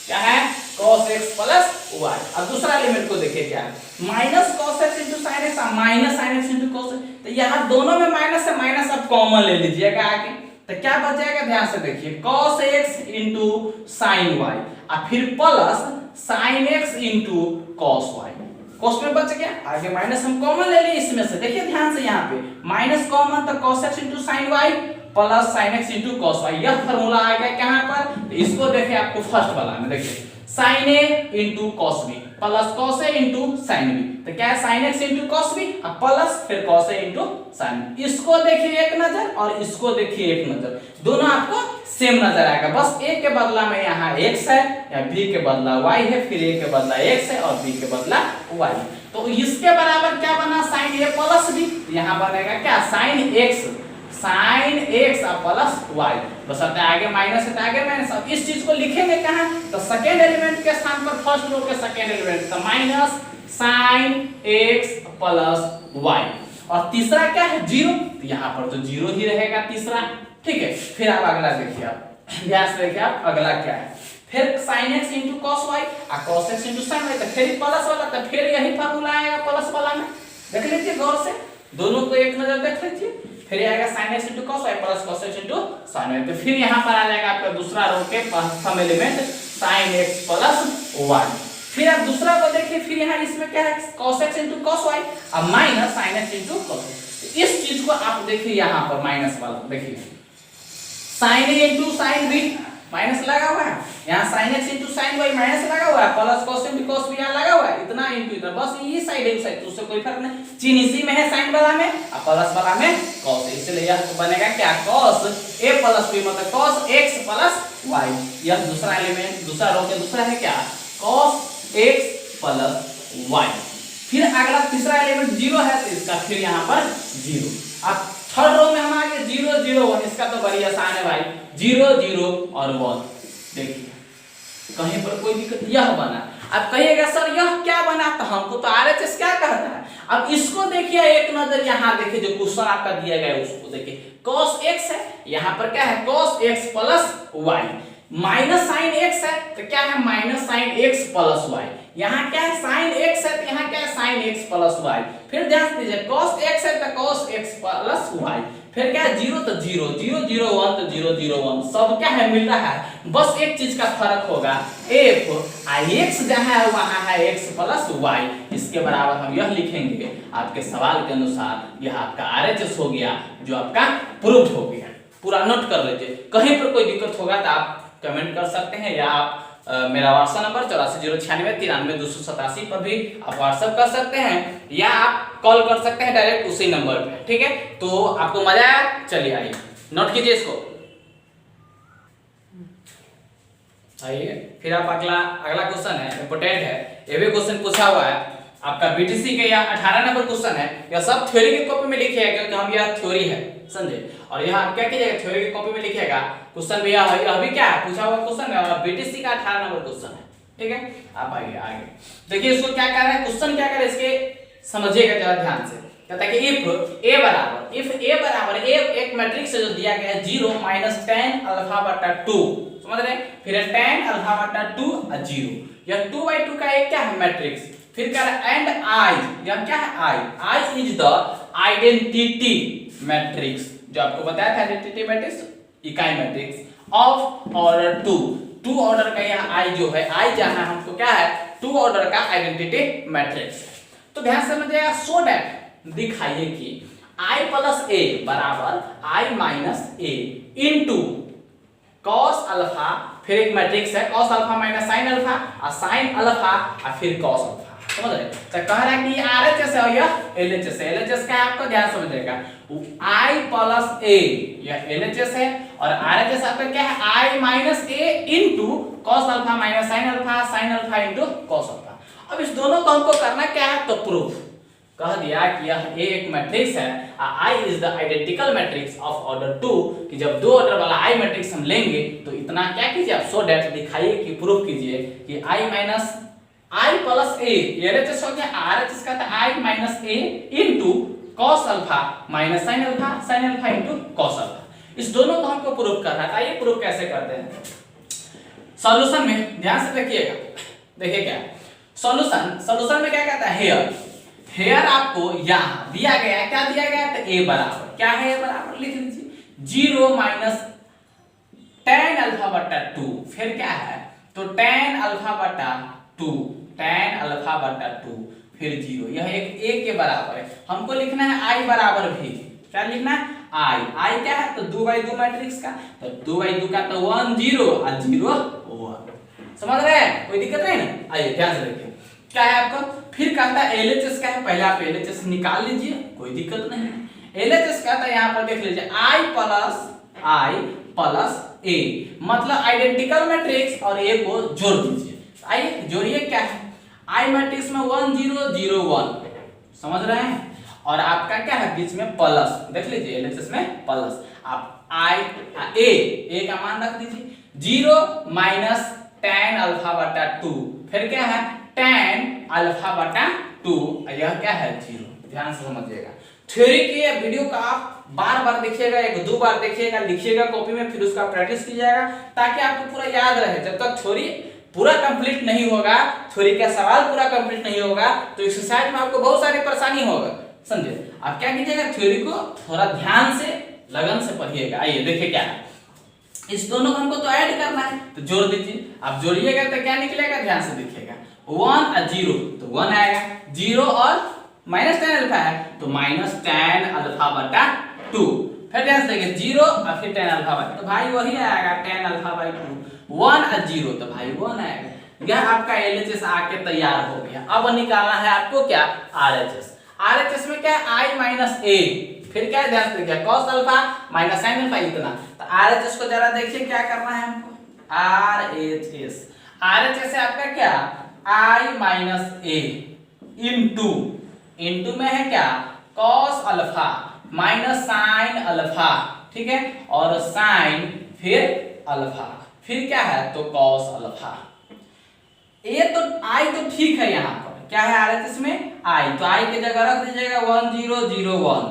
क्या है cos x प्लस y। अब दूसरा एलिमेंट को देखिए क्या है minus cos x into sin x minus sin x into cos, तो यहाँ दोनों में माइनस है, माइनस आप कॉमन ले लीजिएगा आगे, तो क्या बच जाएगा ध्यान से देखिए cos x into sin y और फिर plus sin x into cos y, cos में बच गया, आगे माइनस हम कॉमन ले लिए इसमें से, देखिए ध्यान से यहाँ पे माइनस कॉमन तो cos x into sin y plus sin x into cos y, यह फार्मूला आ गया कहाँ पर, तो इसको देखिए आपको फर्स्ट वाला में देखिए sine a into cos b plus cos a into sine b. तो क्या है sine x into cos b अब प्लस फिर cos a into sine b. इसको देखिए एक नजर और इसको देखिए एक नजर, दोनों आपको सेम नजर आएगा। बस ए के बदला में यहाँ x है या b के बदला y है, फिर a के बदला x है और b के बदला y। तो इसके बराबर क्या बना साइन a प्लस b, यहाँ बनेगा क्या साइन x प्लस y। बस अब आगे माइनस है तो आगे माइनस। अब इस चीज को लिखेंगे कहाँ, तो सेकेंड एलिमेंट के स्थान पर फर्स्ट रो के सेकेंड एलिमेंट, तो minus sine x plus y। और तीसरा क्या है जीरो, तो यहाँ पर तो जीरो ही रहेगा तीसरा, ठीक है। फिर आप अगला देखिए, आप ध्यान से देखिए आप अगला क्या है, फिर sin x into cos y और cos x into sin y। तो फिर प्लस वाला, तो फिर यही फार्मूला आएगा प्लस वाला में, देख लीजिए गौर से, दोनों को एक नजर देख लीजिए। फिर आएगा sin x into cos y plus cos x into sin y। तो फिर यहाँ पर आ जाएगा आपका दूसरा रो के प्रथम element sin x plus y। फिर आप दूसरा को देखिए, फिर यहाँ इसमें क्या है cos x into cos y और minus sin x into cos y। इस चीज को आप देखिए यहाँ पर माइनस वाला देखिए, sin a into sin b minus लगा हुआ है, यहाँ sin x into sin y minus लगा हुआ है, plus cos into cos b यहाँ लगा हुआ है, इतना into इतना, बस ये साइड है साइड, उससे कोई फर्क नहीं। चिन्ह इसी में है sin वाला में और प्लस वाला में cos, इसलिए यह बनेगा क्या cos a प्लस b मतलब cos x प्लस y। यह दूसरा एलिमेंट दूसरा रो के दूसरा है क्या cos x प्लस y। फिर अगला तीसरा एलिमेंट जीरो है तो इसका फिर यहाँ पर जीरो। अब थर्ड रो में हम आगे 0 0 1, इसका तो बड़ी आसान है भाई, 0 0 और 1। देखिए कहीं पर कोई दिक्कत, यह बना। अब कहिएगा सर यह क्या बना, तो हमको तो आरएचएस क्या कहता है। अब इसको देखिए एक नजर, यहाँ देखिए जो क्वेश्चन आपका दिया गया है उसको देखिए, cos x है, यहाँ पर क्या है cos x plus y, minus sine x है तो क्या है minus sine x plus y, यहाँ क्या है साइन x है तो यहाँ क्या है साइन x प्लस y। फिर ध्यान से दीजिए cos x है तो cos x प्लस y। फिर क्या है 0 तो 0 0 0 1 तो 0 0 1, सब क्या है मिल रहा है। बस एक चीज का फर्क होगा, f x जहाँ है वहाँ है x प्लस y। इसके बराबर हम यह लिखेंगे आपके सवाल के अनुसार, यह आपका RHS हो गया जो आपका प्रूफ हो गया। पूरा नोट कर लीजिए, कहीं पर कोई दिक्कत होगा तो आप कमेंट कर सकते हैं, या आप मेरा व्हाट्सएप नंबर 8409693287 पर भी आप व्हाट्सएप कर सकते हैं, या आप कॉल कर सकते हैं डायरेक्ट उसी नंबर पे, ठीक है। तो आपको मजा आया, चलिए आइए नोट कीजिए इसको, आइए। फिर आप अगला क्वेश्चन है, इंपॉर्टेंट है, ये भी क्वेश्चन पूछा हुआ है आपका बीटीसी के, या 18 नंबर क्वेश्चन है। यह सब थ्योरी की कॉपी में लिखिएगा क्योंकि हम यह थ्योरी है, समझे। और यह आप क्या कीजिएगा थ्योरी की कॉपी में लिखिएगा क्वेश्चन भी, यह भी क्या है पूछा हुआ क्वेश्चन है और बीटीसी का 18 नंबर क्वेश्चन है, ठीक है। आप आइए आगे देखिए इसको क्या कर रहा है क्वेश्चन, क्या कर रहा है इसके समझिएगा जरा ध्यान से। कहता है कि इफ a बराबर एक मैट्रिक्स जो दिया गया है 0 tan अल्फा बटा 2, समझ रहे हैं। फिर tan अल्फा बटा 2 और 0, यह 2/2 का एक क्या है मैट्रिक्स। फिर कह रहा है एंड i, यह क्या है i is the identity matrix, जो आपको बताया था आइडेंटिटी मैट्रिक्स इकाई मैट्रिक्स ऑफ ऑर्डर 2 ऑर्डर का यह i जो है, i जहां हमको क्या है 2 ऑर्डर का आइडेंटिटी मैट्रिक्स। तो ध्यान से समझिएगा, सो दैट दिखाइए कि i प्लस a बराबर i minus a into cos alpha, फिर एक मैट्रिक्स है cos alpha minus sin alpha और sin अल्फा और फिर cos अल्फा, समझ रहे। तो कह रहा है कि ये RHS है और यह LHS है। LHS क्या है आपको ध्यान समझिएगा, i प्लस a यह LHS है और RHS आपका क्या है i minus a into cos alpha minus sin alpha into cos alpha. अब इस दोनों को हमको करना क्या है, तो प्रूफ कह दिया कि यह एक मैट्रिक्स है, I is the identical matrix of order 2, कि जब 2 ऑर्डर वाला I मैट्रिक्स हम लेंगे तो इतना क्या कीजिए आप, सो दैट दिखाइए कि प्रूफ कीजिए कि I minus I plus A, ये RHS हो गया, RHS का था I minus A into cos alpha minus sin alpha into cos alpha. इस दोनों को हमको प्रूफ करना है। आइए प्रूफ कैसे करते हैं, सॉल्यूशन में ध्यान से देखिएगा। देखिए क्या सॉल्यूशन में क्या कहता है, हेयर आपको यहाँ दिया गया है, क्या दिया गया है, तो a बराबर क्या है, a बराबर लिख लीजिए 0 माइनस tan अल्फा बटा 2, फिर क्या है तो tan अल्फा बटा 2, फिर 0, यह एक a के बराबर है। हमको लिखना है i बराबर भी, क्या लिखना है i क्या है तो 2/2 मैट्रिक्स का, तो 2/2 का तो 1 0 और 0 1, समझ रहे हैं, कोई दिक्कत नहीं ना। आइए ध्यान से देखिए क्या है आपका, फिर कहता है LHS का है, पहले आप LHS निकाल लीजिए, कोई दिक्कत नहीं। LHS कहता है यहाँ पर देख लीजिए I प्लस A, मतलब आइडेंटिकल मैट्रिक्स और A को जोड़ दीजिए। आइए जोड़िए, क्या है I मैट्रिक्स में 1 0 0 1, समझ रहे हैं, और आपका क्या है बीच में प्लस, देख लीजिए LHS में प्लस, आप A का मान रख दीजिए 0 माइनस tan अल्फा बटा 2, फिर क्या है tan अल्फा बटा 2, यह क्या है 0। ध्यान से समझिएगा, थ्योरी के वीडियो का आप बार बार देखिएगा, एक दो बार देखिएगा, लिखिएगा कॉपी में, फिर उसका प्रैक्टिस कीजिएगा ताकि आपको पूरा याद रहे। जब तक थ्योरी पूरा कंप्लीट नहीं होगा, थ्योरी का सवाल पूरा कंप्लीट नहीं होगा, तो एक्सरसाइज में आपको बहुत सारी परेशानी होगा, समझे। आप क्या कीजिएगा, थ्योरी को थोड़ा ध्यान से लगन से पढ़िएगा। आइए देखिए क्या है, इस दोनों को हमको तो ऐड करना है, तो जोड़ दीजिए। आप जोड़िएगा तो क्या निकलेगा, ध्यान से देखिएगा, 1 और 0 तो 1 आएगा, 0 और माइनस tan अल्फा है तो माइनस tan अल्फा बटा 2, फिर ध्यान से देखिए 0 और फिर tan अल्फा बटा, तो भाई वही आएगा tan अल्फा बाई 2, 1 और 0 तो भाई 1 आएगा। यह आपका LHS आके तैयार हो गया। अब निकालना है आपको क्या, RHS में क्या है I माइनस A, फिर क्या है ध्यान से देखिए cos alpha minus sin alpha इतना, तो RHS को जरा देखिए क्या करना है हमको, RHS है आपका क्या I माइनस A इंटू में है क्या cos alpha minus sin alpha, ठीक है, और sin फिर अल्फा, फिर क्या है तो cos अल्फा। ये तो I तो ठीक है, यहाँ पर क्या है RHS में I, तो I की जगह रख दीजिएगा 1 0 0 1,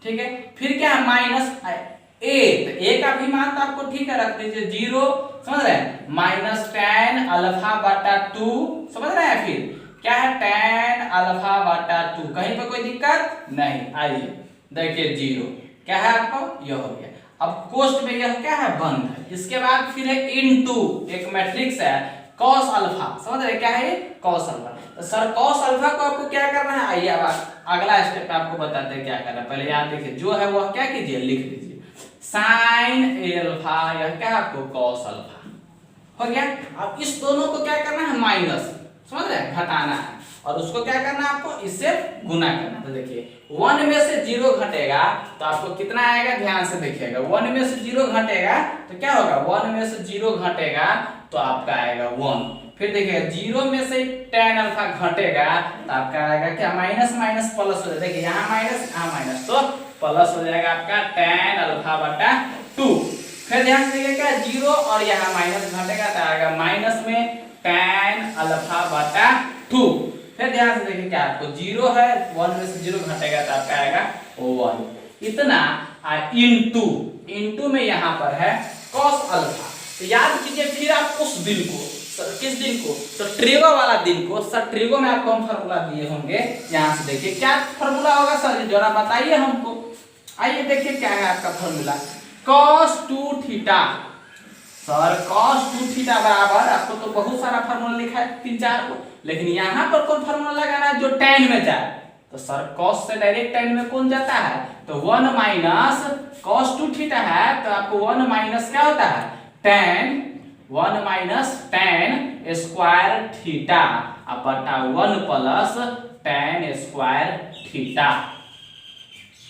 ठीक है, फिर क्या है माइनस A, तो A का भी मान तो आपको ठीक है रख दीजिए 0, समझ रहे हैं, माइनस tan अल्फा बटा 2, समझ रहे हैं, फिर क्या है tan अल्फा बटा 2, कहीं पर कोई दिक्कत नहीं। आइए देखिए 0 क्या है आपको, यह हो गया। अब कोष्ट में यह क्या है बंद है, इसके बाद फिर है इनटू, एक मैट्रिक्स है cos अल्फा, समझ रहे क्या है cos अल्फा, तो सर cos अल्फा को आपको क्या करना है, आइए अब अगला स्टेप आपको बताते हैं क्या करना है। पहले यहाँ देखिए जो है वह क्या कीजिए, लिख लीजिए sin अल्फा, यह क्या है आपको cos अल्फा हो गया। अब इस दोनों को क्या करना है माइनस, समझ रहे हैं, घटाना है, और उसको क्या करना है आपको इससे गुना करना। तो देखिए 1 में से 0 घटेगा तो आपको कितना आएगा, ध्यान से देखिएगा, 1 में से 0 घटेगा तो क्या होगा, 1 में से 0 घटेगा तो आपका आएगा 1, फिर देखिए 0 में से tan अल्फा घटेगा तो आपका आएगा क्या माइनस माइनस प्लस हो जाएगा, देखिए यहाँ माइनस तो प्लस हो जाएगा आपका tan अल्फा बटा 2, फिर ध्यान से देखिए क्या 0 और यहाँ माइनस घटेगा तो आएगा माइनस में tan अल्फा बटा 2, फिर ध्यान से देखिए क्या आपको 0 है, 1 में से 0 घटेगा तो आपका आएगा 1, इतना इंटू में यहाँ पर है cos अल्फा। तो याद कीजिए फिर आप उस दिन को, किस दिन को, तो ट्रिगो वाला दिन को, सर ट्रिगो में आपको हम फार्मूला दिए होंगे, यहाँ से देखिए क्या फार्मूला होगा सर जरा बताइए हमको। आइए देखिए क्या है आपका formula, cos 2 theta, sir cos 2 theta बराबर, आपको तो बहुत सारा फार्मूला लिखा है 3-4 को, लेकिन यहाँ पर कौन फार्मूला लगाना है जो tan में जाए, तो सर cos से डायरेक्ट tan में कौन जाता है, तो 1 माइनस cos 2 थीटा है तो आपको 1 माइनस क्या होता है tan, 1 minus tan square theta बटा 1 प्लस tan स्क्वायर थीटा,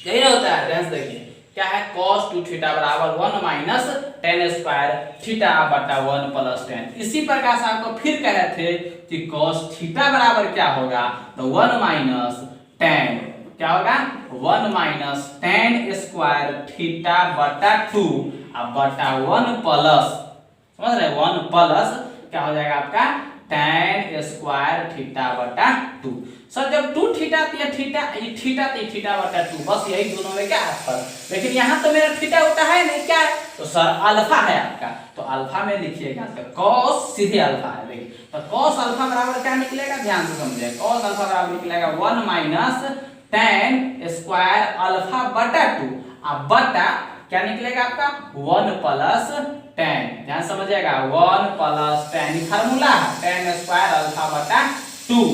यही होता है। ध्यान से देखिए क्या है cos 2 थीटा बराबर 1 माइनस tan स्क्वायर थीटा बटा 1 प्लस tan। इसी प्रकार से आपको फिर कहे थे कि cos थीटा बराबर क्या होगा, तो 1 माइनस tan, क्या होगा 1 माइनस tan स्क्वायर थीटा बटा 2 बटा 1 प्लस, समझ रहे 1 प्लस क्या हो जाएगा आपका tan स्क्वायर थीटा बटा 2। सर जब 2 थीटा तो थीटा बटा 2, बस यही दोनों में क्या है, लेकिन यहाँ तो मेरा थीटा होता है नहीं, क्या है तो सर अल्फा है आपका, तो अल्फा में लिखिएगा cos, सीधे अल्फा है, देखिए तो cos अल्फा बराबर क्या निकलेगा, ध्यान से समझिए, cos अल्फा बराबर निकलेगा 1 माइनस tan स्क्वायर अल्फा बटा 2 बटा क्या निकलेगा आपका 1 प्लस tan, ध्यान समझिएगा 1 प्लस tan, फार्मूला है tan स्क्वायर अल्फा बटा 2,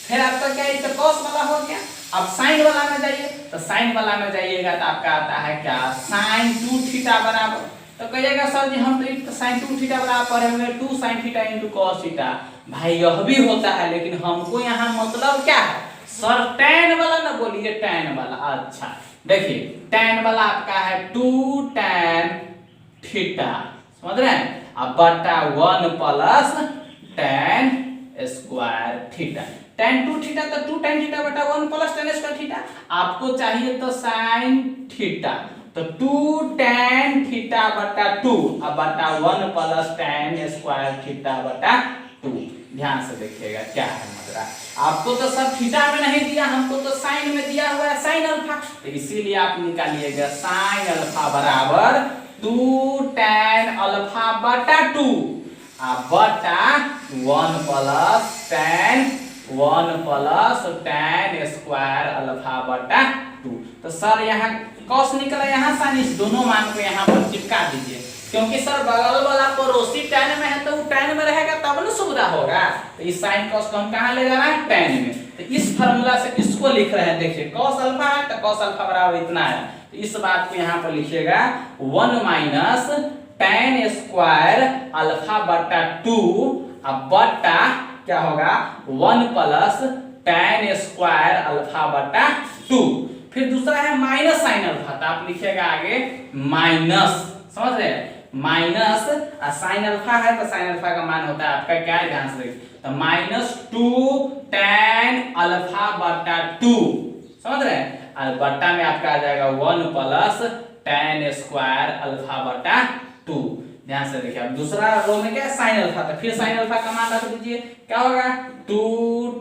फिर आपका क्या है cos वाला हो गया। अब sin वाला में जाइए, तो sin वाला में जाइएगा तो आपका आता है क्या sin 2 थीटा बराबर, तो कहिएगा सर जी हम तो साइन 2 थीटा बराबर पढ़े हुए 2 sine theta into cos theta. भाई यह भी होता है, लेकिन हमको यहाँ मतलब क्या है सर, tan वाला ना बोलिए, tan वाला। अच्छा देखिए tan वाला आपका है 2 tan थीटा, समझ रहे हैं, अब बटा 1 plus tan square theta. tan 2 theta तो 2 tan थीटा बटा 1 प्लस tan स्क्वायर थीटा। आपको चाहिए तो sin थीटा, तो 2 tan थीटा बटा 2 अब बटा 1 प्लस tan स्क्वायर थीटा बटा 2। ध्यान से देखिएगा क्या है मुद्रा। आपको तो सब थीटा में नहीं दिया, हमको तो साइन में दिया हुआ है, साइन अल्फा, तो इसीलिए आप निकालिएगा साइन अल्फा बराबर 2 tan अल्फा बटा 2 अब बटा 1 प्लस tan स्क्वायर अल्फा बटा 2। तो सर यहाँ cos निकला, यहाँ साइन, इस दोनों मान को यहाँ पर चिपका दीजिए, क्योंकि सर बगल वाला पड़ोसी tan में है तो वो tan में रहेगा तब ना सुविधा होगा। तो इस साइन cos को हम कहाँ ले जा रहे हैं, tan में। तो इस फार्मूला से इसको लिख रहे हैं, देखिए cos अल्फा है तो cos अल्फा बराबर इतना है, तो इस बात को यहाँ पर लिखिएगा 1 माइनस tan स्क्वायर अल्फा बटा 2 अब बटा क्या होगा 1 प्लस tan स्क्वायर अल्फा बटा 2। फिर दूसरा है माइनस साइन अल्फा, तो आप लिखिएगा आगे माइनस, समझ रहे हैं, माइनस साइन अल्फा है तो साइन अल्फा का मान होता है आपका क्या है, ध्यान से देखिए, तो माइनस 2 tan अल्फा बटा 2, समझ रहे हैं, और बट्टा में आपका आ जाएगा 1 प्लस tan स्क्वायर अल्फा बटा 2। ध्यान से देखिए, अब दूसरा रो में क्या है साइन अल्फा, तो फिर साइन अल्फा का मान रख दीजिए, क्या होगा 2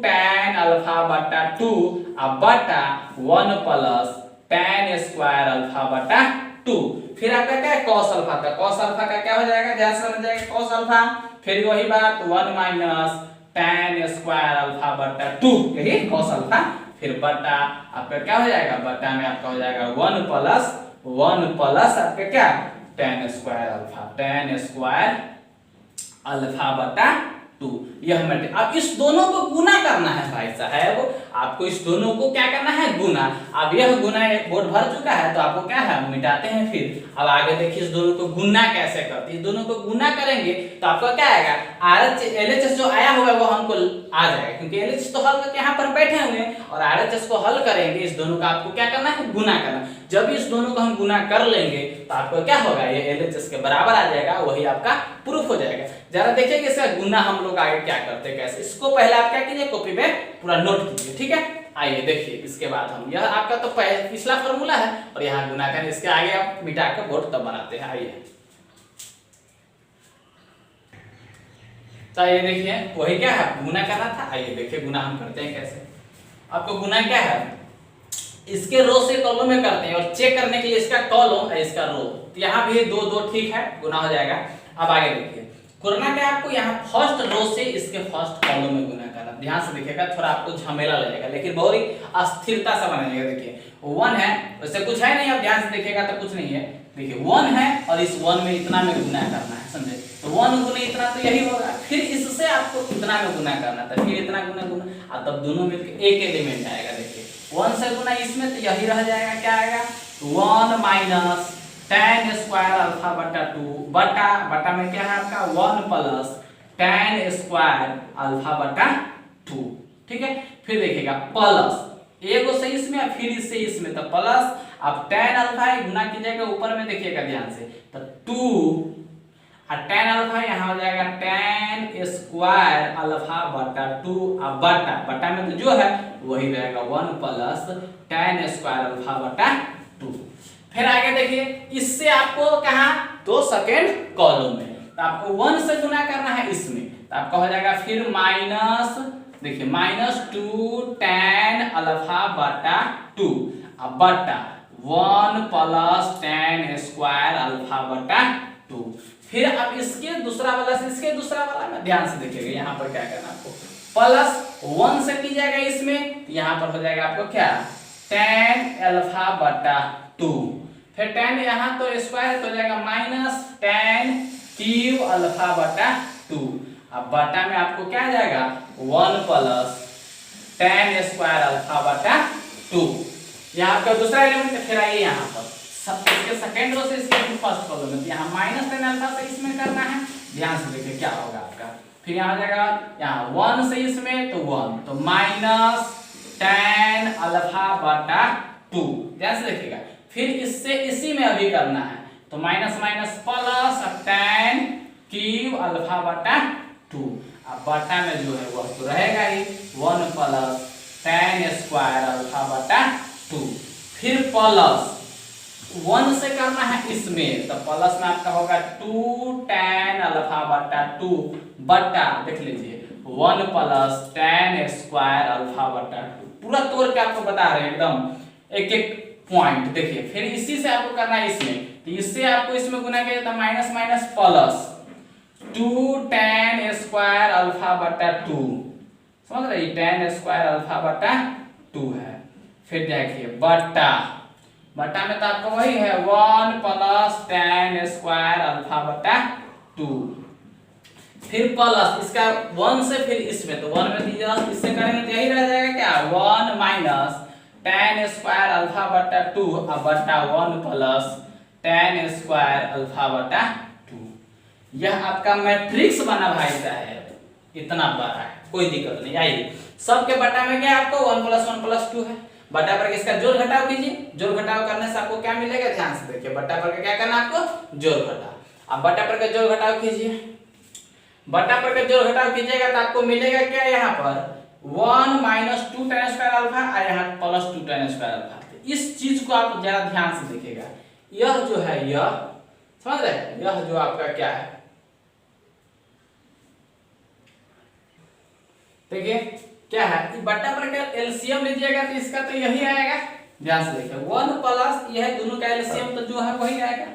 tan अल्फा बटा 2 अब बटा 1 प्लस tan स्क्वायर अल्फा बटा 2। फिर आपका क्या है cos अल्फा का, cos अल्फा का क्या हो जाएगा, ध्यान से समझ जाएगा cos अल्फा, फिर वही बात 1 माइनस tan स्क्वायर अल्फा बटा 2, यही cos अल्फा, फिर बटा आपका क्या हो जाएगा, बटा में आपका हो जाएगा 1 प्लस आपका क्या tan स्क्वायर अल्फा बटा 2। यह मैट्रिक्स, अब इस दोनों को गुना करना है भाई साहब, आपको इस दोनों को क्या करना है, गुना। अब यह गुना एक बोर्ड भर चुका है तो आपको क्या है मिटाते हैं। फिर अब आगे देखिए इस दोनों को गुना कैसे करते हैं, इस दोनों को गुना करेंगे तो आपका क्या आएगा, LHS जो आया हुआ है वो हमको आ जाएगा, क्योंकि LHS तो हल करके यहाँ पर बैठे हुए हैं और RHS को हल करेंगे, इस दोनों का आपको क्या करना है, गुना करना। जब इस दोनों को हम गुना कर लेंगे तो आपको क्या होगा, ये LHS के बराबर आ जाएगा, वही आपका प्रूफ हो जाएगा। जरा देखिएगा इसका गुना हम लोग आगे क्या करते हैं कैसे, इसको पहले आप क्या कीजिए कॉपी में पूरा नोट कीजिए, ठीक है। आइए देखिए इसके बाद हम, यह आपका तो पिछला फॉर्मूला है और यहाँ गुना करें, इसके आगे आप मिटा कर बोर्ड तब बनाते हैं। आइए तो ये देखिए वही क्या है, गुना करना था। आइए देखिए गुना हम करते हैं कैसे। आपको गुना क्या है, इसके रो से कॉलम में करते हैं और चेक करने के लिए इसका कॉलम है इसका रो, तो यहाँ भी 2 2 ठीक है, गुना हो जाएगा। अब आगे देखिए करना क्या आपको, यहाँ फर्स्ट रो से इसके फर्स्ट कॉलम में गुना करना। ध्यान से देखिएगा, थोड़ा आपको झमेला लगेगा लेकिन बहुत ही अस्थिरता से बनाइएगा। देखिए 1 है, वैसे कुछ है नहीं, आप ध्यान से देखिएगा तो कुछ नहीं है। देखिए 1 है और इस 1 में इतना में गुना करना है, समझे, तो 1 गुना इतना तो यही होगा, फिर इससे आपको इतना में गुना करना था, फिर इतना गुना और तब दोनों में एक एलिमेंट आएगा। देखिए 1 से गुना इसमें तो यही रह जाएगा, क्या आएगा 1 माइनस tan स्क्वायर अल्फा बटा 2 बटा में क्या है आपका 1 प्लस tan स्क्वायर अल्फा बटा 2, ठीक है। फिर देखिएगा प्लस एगो से इसमें फिर इससे इसमें, तो प्लस, अब tan अल्फा है गुना कीजिएगा ऊपर में, देखिएगा ध्यान से, तो 2 और tan अल्फा यहाँ हो जाएगा tan स्क्वायर अल्फा बटा 2 अब बटा में तो जो है वही रहेगा 1 प्लस tan स्क्वायर अल्फा बटा 2। फिर आगे देखिए इससे आपको कहा 2 सेकंड कॉलम में, तो आपको 1 से गुना करना है इसमें, तो आपका हो जाएगा फिर माइनस, देखिए -2 tan अल्फा बटा 2 अब बटा 1 प्लस tan स्क्वायर अल्फा बटा 2। फिर अब इसके दूसरा वाला से इसके दूसरा वाला में ध्यान से देखिएगा, यहाँ पर क्या करना आपको, प्लस 1 से कीजिएगा इसमें, यहाँ पर हो जाएगा आपको क्या tan अल्फा बटा 2, फिर tan यहाँ तो स्क्वायर तो हो जाएगा माइनस tan क्यूब अल्फा बटा 2 अब बटा में आपको क्या आ जाएगा 1 प्लस tan स्क्वायर अल्फा बटा 2। यहाँ आपका दूसरा एलिमेंट, फिर आइए यहाँ पर इसके सेकंड रो से इसके फर्स्ट कॉलम में, यहाँ माइनस टेन अल्फा से इसमें करना है, ध्यान से देखिए क्या होगा आपका। फिर यहाँ आ जाएगा यहाँ 1 से इसमें तो 1, तो माइनस टेन अल्फा बटा 2, ध्यान से देखिएगा। फिर इससे इसी में अभी करना है, तो minus minus plus ten cube alpha बटा 2, अब बटा में जो है वह तो रहेगा ही 1 प्लस टेन स्क्वायर अल्फा बटा 2, फिर प्लस 1 से करना है इसमें, तो प्लस में आपका होगा 2 टेन अल्फा बटा 2 बटा देख लीजिए 1 प्लस टेन स्क्वायर अल्फा बटा 2, पूरा तोड़ के आपको बता रहे हैं एकदम एक एक पॉइंट। देखिए फिर इसी से आपको करना है इसमें, तो इससे आपको इसमें गुना किया तो minus minus plus 2 ten square alpha बटा 2, समझ रहे, टेन स्क्वायर अल्फा बटा 2 है। फिर देखिए बटा में तो आपको वही है 1 प्लस टेन स्क्वायर अल्फा बटा 2, फिर प्लस इसका 1 से फिर इसमें, तो 1 में दीजिए इससे करेंगे तो यही रह जाएगा क्या 1 माइनस टेन स्क्वायर अल्फा बटा 2 अब बटा 1 प्लस टेन स्क्वायर अल्फा बटा 2। यह आपका मैट्रिक्स बना भाई साहब, इतना बड़ा है, कोई दिक्कत नहीं। आइए सबके बटा में क्या आपको 1 प्लस 2 है, बटा पर इसका जोड़ घटाव कीजिए, जोड़ घटाव करने से आपको क्या मिलेगा, ध्यान से देखिए, बटा पर क्या करना आपको जोड़ घटाव। अब बटा पर का जोड़ घटाव कीजिए, बटा पर का जोड़ घटाव कीजिएगा तो आपको मिलेगा क्या यहाँ पर 1 माइनस 2 टेन स्क्वायर अल्फा और यहाँ प्लस 2 टेन स्क्वायर अल्फा। इस चीज को आप जरा ध्यान से देखिएगा, यह जो है यह समझ रहे, यह जो आपका क्या है देखिए क्या है, बटा पर का एलसीएम लीजिएगा तो इसका तो यही आएगा, ध्यान से देखिए 1 प्लस यह दोनों का एलसीएम तो जो है वही आएगा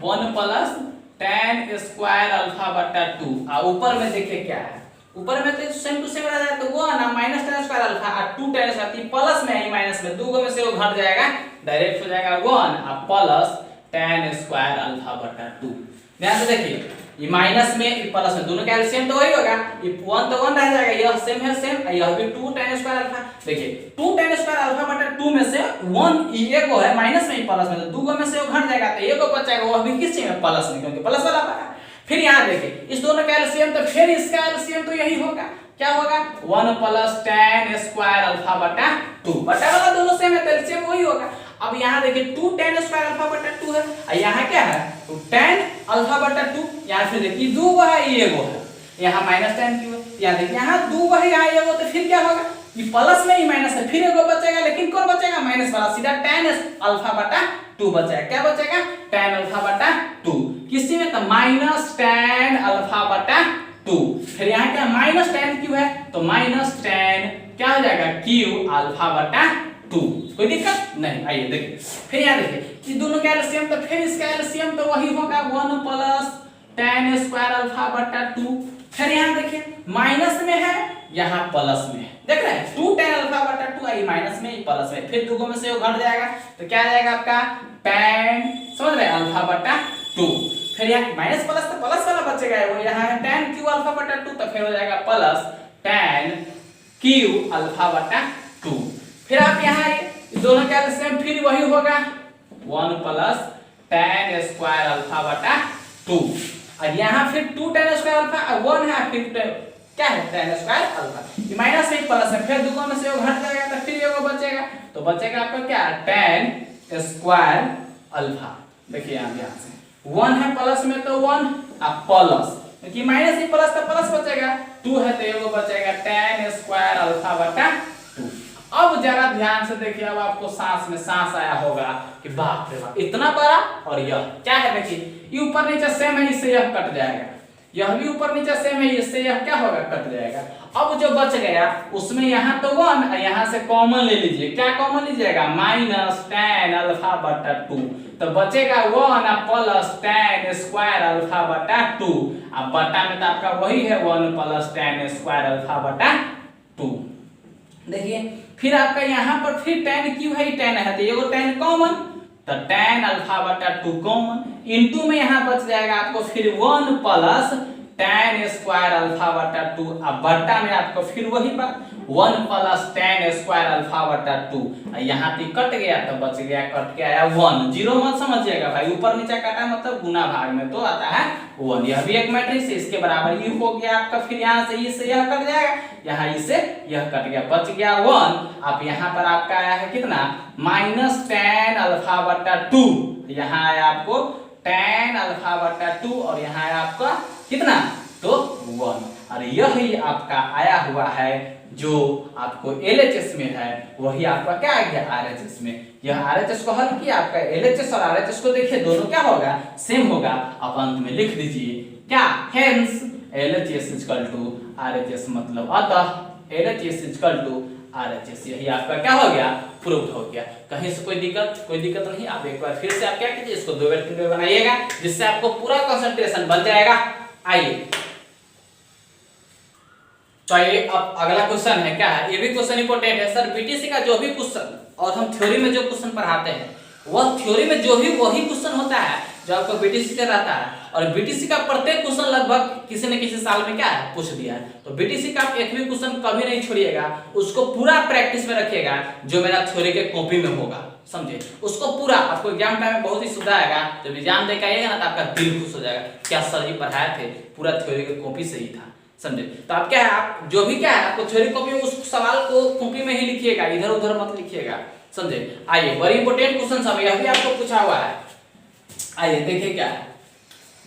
1 प्लस टेन स्क्वायर अल्फा बटा 2, और ऊपर में देखिए क्या है, ऊपर में तो सेम टू सेम रह जाएगा, तो 1 माइनस टेन स्क्वायर अल्फा और 2 टेन स्क्वायर प्लस में है माइनस में, दो में से वो घट जाएगा, डायरेक्ट हो जाएगा 1 और प्लस टेन स्क्वायर अल्फा बटा 2। ध्यान से देखिए ये माइनस में ये प्लस में, दोनों का एलसीएम तो वही होगा, ये 1 तो 1 रह जाएगा, यह सेम है सेम, यह भी 2 टेन स्क्वायर अल्फा। देखिए 2 टेन स्क्वायर अल्फा बटा 2 में से 1 ये को है माइनस में, प्लस में, तो 2 में से वो घट जाएगा, तो ये को बचेगा वह भी किस चीज में, प्लस में, क्योंकि प्लस वाला बटा। फिर यहाँ देखिए इस दोनों का एलसीएम, तो फिर इसका एलसीएम तो यही होगा, क्या होगा 1 प्लस टेन स्क्वायर अल्फा बटा 2, बटा वाला दोनों सेम है तो एलसीएम वही होगा। अब यहाँ देखिए 2 टेन स्क्वायर अल्फा बटा 2 है, और यहाँ क्या है तो टेन अल्फा बटा 2, यहाँ फिर देखिए 2 वो है ये वो है, यहाँ माइनस टेन क्यों है, यहाँ देखिए यहाँ 2 वो है यहाँ ये वो, तो फिर क्या होगा ये प्लस में ही माइनस है, फिर एगो बचेगा, लेकिन कौन बचेगा माइनस वाला, सीधा टेन अल्फा बटा 2 बचेगा। क्या बचेगा टेन अल्फा बटा 2, किसी में तो माइनस टेन अल्फा बटा 2, फिर यहाँ क्या माइनस टेन क्यों है, तो माइनस टेन क्या हो जाएगा क्यू अल्फा बटा 2, कोई दिक्कत नहीं। आइए देखिए फिर यहाँ देखिए ये दोनों का एलसीएम, तो फिर इसका एलसीएम तो वही होगा 1 प्लस टेन स्क्वायर अल्फा बटा 2। फिर यहाँ देखिए माइनस में है यहाँ प्लस में है, देख रहे हैं 2 टेन अल्फा बटा 2 आई माइनस में प्लस में, फिर दो में से वो घट जाएगा, तो क्या आ जाएगा आपका टेन समझ रहे अल्फा बटा 2। फिर यहाँ माइनस प्लस तो प्लस वाला बचेगा, वो यहाँ है टेन क्यू अल्फा बटा 2, तो फिर हो जाएगा प्लस टेन क्यू अल्फा बटा 2। फिर आप यहाँ दोनों का एलसीएम फिर वही होगा 1 प्लस टेन स्क्वायर अल्फा बटा 2, और यहाँ फिर 2 टेन स्क्वायर अल्फा 1 है, फिर क्या है टेन स्क्वायर अल्फा, ये माइनस से प्लस है, फिर दो में से वो घट जाएगा, तो फिर ये बचेगा, तो बचेगा आपका क्या टेन स्क्वायर अल्फा। देखिए यहाँ ध्यान से 1 है प्लस में तो 1 अब प्लस, क्योंकि माइनस से प्लस तो प्लस बचेगा, 2 है तो ये बचेगा टेन स्क्वायर अल्फा बटा 2। अब जरा ध्यान से देखिए, अब आपको सांस में सांस आया होगा कि बाप रे बाप इतना बड़ा, और यह क्या है देखिए ये ऊपर नीचे सेम है, इससे यह कट जाएगा, यह भी ऊपर नीचे सेम है, इससे यह क्या होगा कट जाएगा। अब जो बच गया उसमें यहाँ तो 1 यहाँ से कॉमन ले लीजिए, क्या कॉमन लीजिएगा माइनस टेन अल्फा बटा 2, तो बचेगा 1 प्लस टेन स्क्वायर अल्फा बटा 2, अब बटा में तो आपका वही है 1 प्लस टेन स्क्वायर अल्फा बटा 2। देखिए फिर आपका यहाँ पर फिर टेन क्यों है, टेन है तो ये टेन कॉमन, तो टेन अल्फा बटा 2 कॉमन, इनटू में यहाँ बच जाएगा आपको फिर 1 प्लस tan स्क्वायर अल्फा बटा 2। अब बट्टा में आपको फिर वही बात 1 प्लस tan स्क्वायर अल्फा बटा 2। यहाँ पे कट गया तो बच गया, कट के आया 1। जीरो मत समझिएगा भाई, ऊपर नीचे काटा मतलब गुना भाग में तो आता है 1। यह भी एक मैट्रिक्स है, इसके बराबर ये हो गया आपका। फिर यहाँ से इससे यह कट जाएगा, यहाँ इससे यह कट गया, बच गया 1। अब यहाँ पर आपका आया है कितना, माइनस tan अल्फा बटा 2। यहाँ आया आपको tan अल्फा बटा 2 और यहाँ आया आपका कितना, तो 1। और यही आपका आया हुआ है जो आपको LHS में है, वही आपका क्या आ गया RHS में। यह RHS को हल किया, आपका LHS और RHS को देखिए दोनों क्या होगा, सेम होगा। आप अंत में लिख दीजिए क्या, hence LHS equal to RHS, मतलब अतः LHS इक्वल टू RHS। यही आपका क्या हो गया, प्रूफ हो गया। कहीं से कोई दिक्कत नहीं। आप एक बार फिर से आप क्या कीजिए, इसको 2 बार 3 बार बनाइएगा, जिससे आपको पूरा कंसंट्रेशन बन जाएगा। आइए तो ये अब अगला क्वेश्चन है, क्या है, ये भी क्वेश्चन इंपॉर्टेंट है सर। बीटीसी का जो भी क्वेश्चन और हम थ्योरी में जो क्वेश्चन पढ़ाते हैं, वह थ्योरी में जो भी वही क्वेश्चन होता है जो आपको बीटीसी का रहता है। और बीटीसी का प्रत्येक क्वेश्चन लगभग किसी न किसी साल में क्या है, पूछ दिया है। तो बीटीसी का आप एक भी क्वेश्चन कभी नहीं छोड़िएगा, उसको पूरा प्रैक्टिस में रखिएगा, जो मेरा थ्योरी के कॉपी में होगा, समझे। उसको पूरा आपको एग्जाम टाइम में बहुत ही सुविधा आएगा। जब एग्जाम देकर आइएगा ना तो आपका दिल खुश हो जाएगा, क्या सर जी पढ़ाए थे, पूरा थ्योरी के कॉपी से ही था, समझे। तो आप क्या है, आप जो भी क्या है आपको थ्योरी कॉपी में उस सवाल को कॉपी में ही लिखिएगा, इधर उधर मत लिखिएगा, समझे। आइए बड़ी इंपॉर्टेंट क्वेश्चन सब यह भी आपको पूछा हुआ है। आइए देखिए क्या है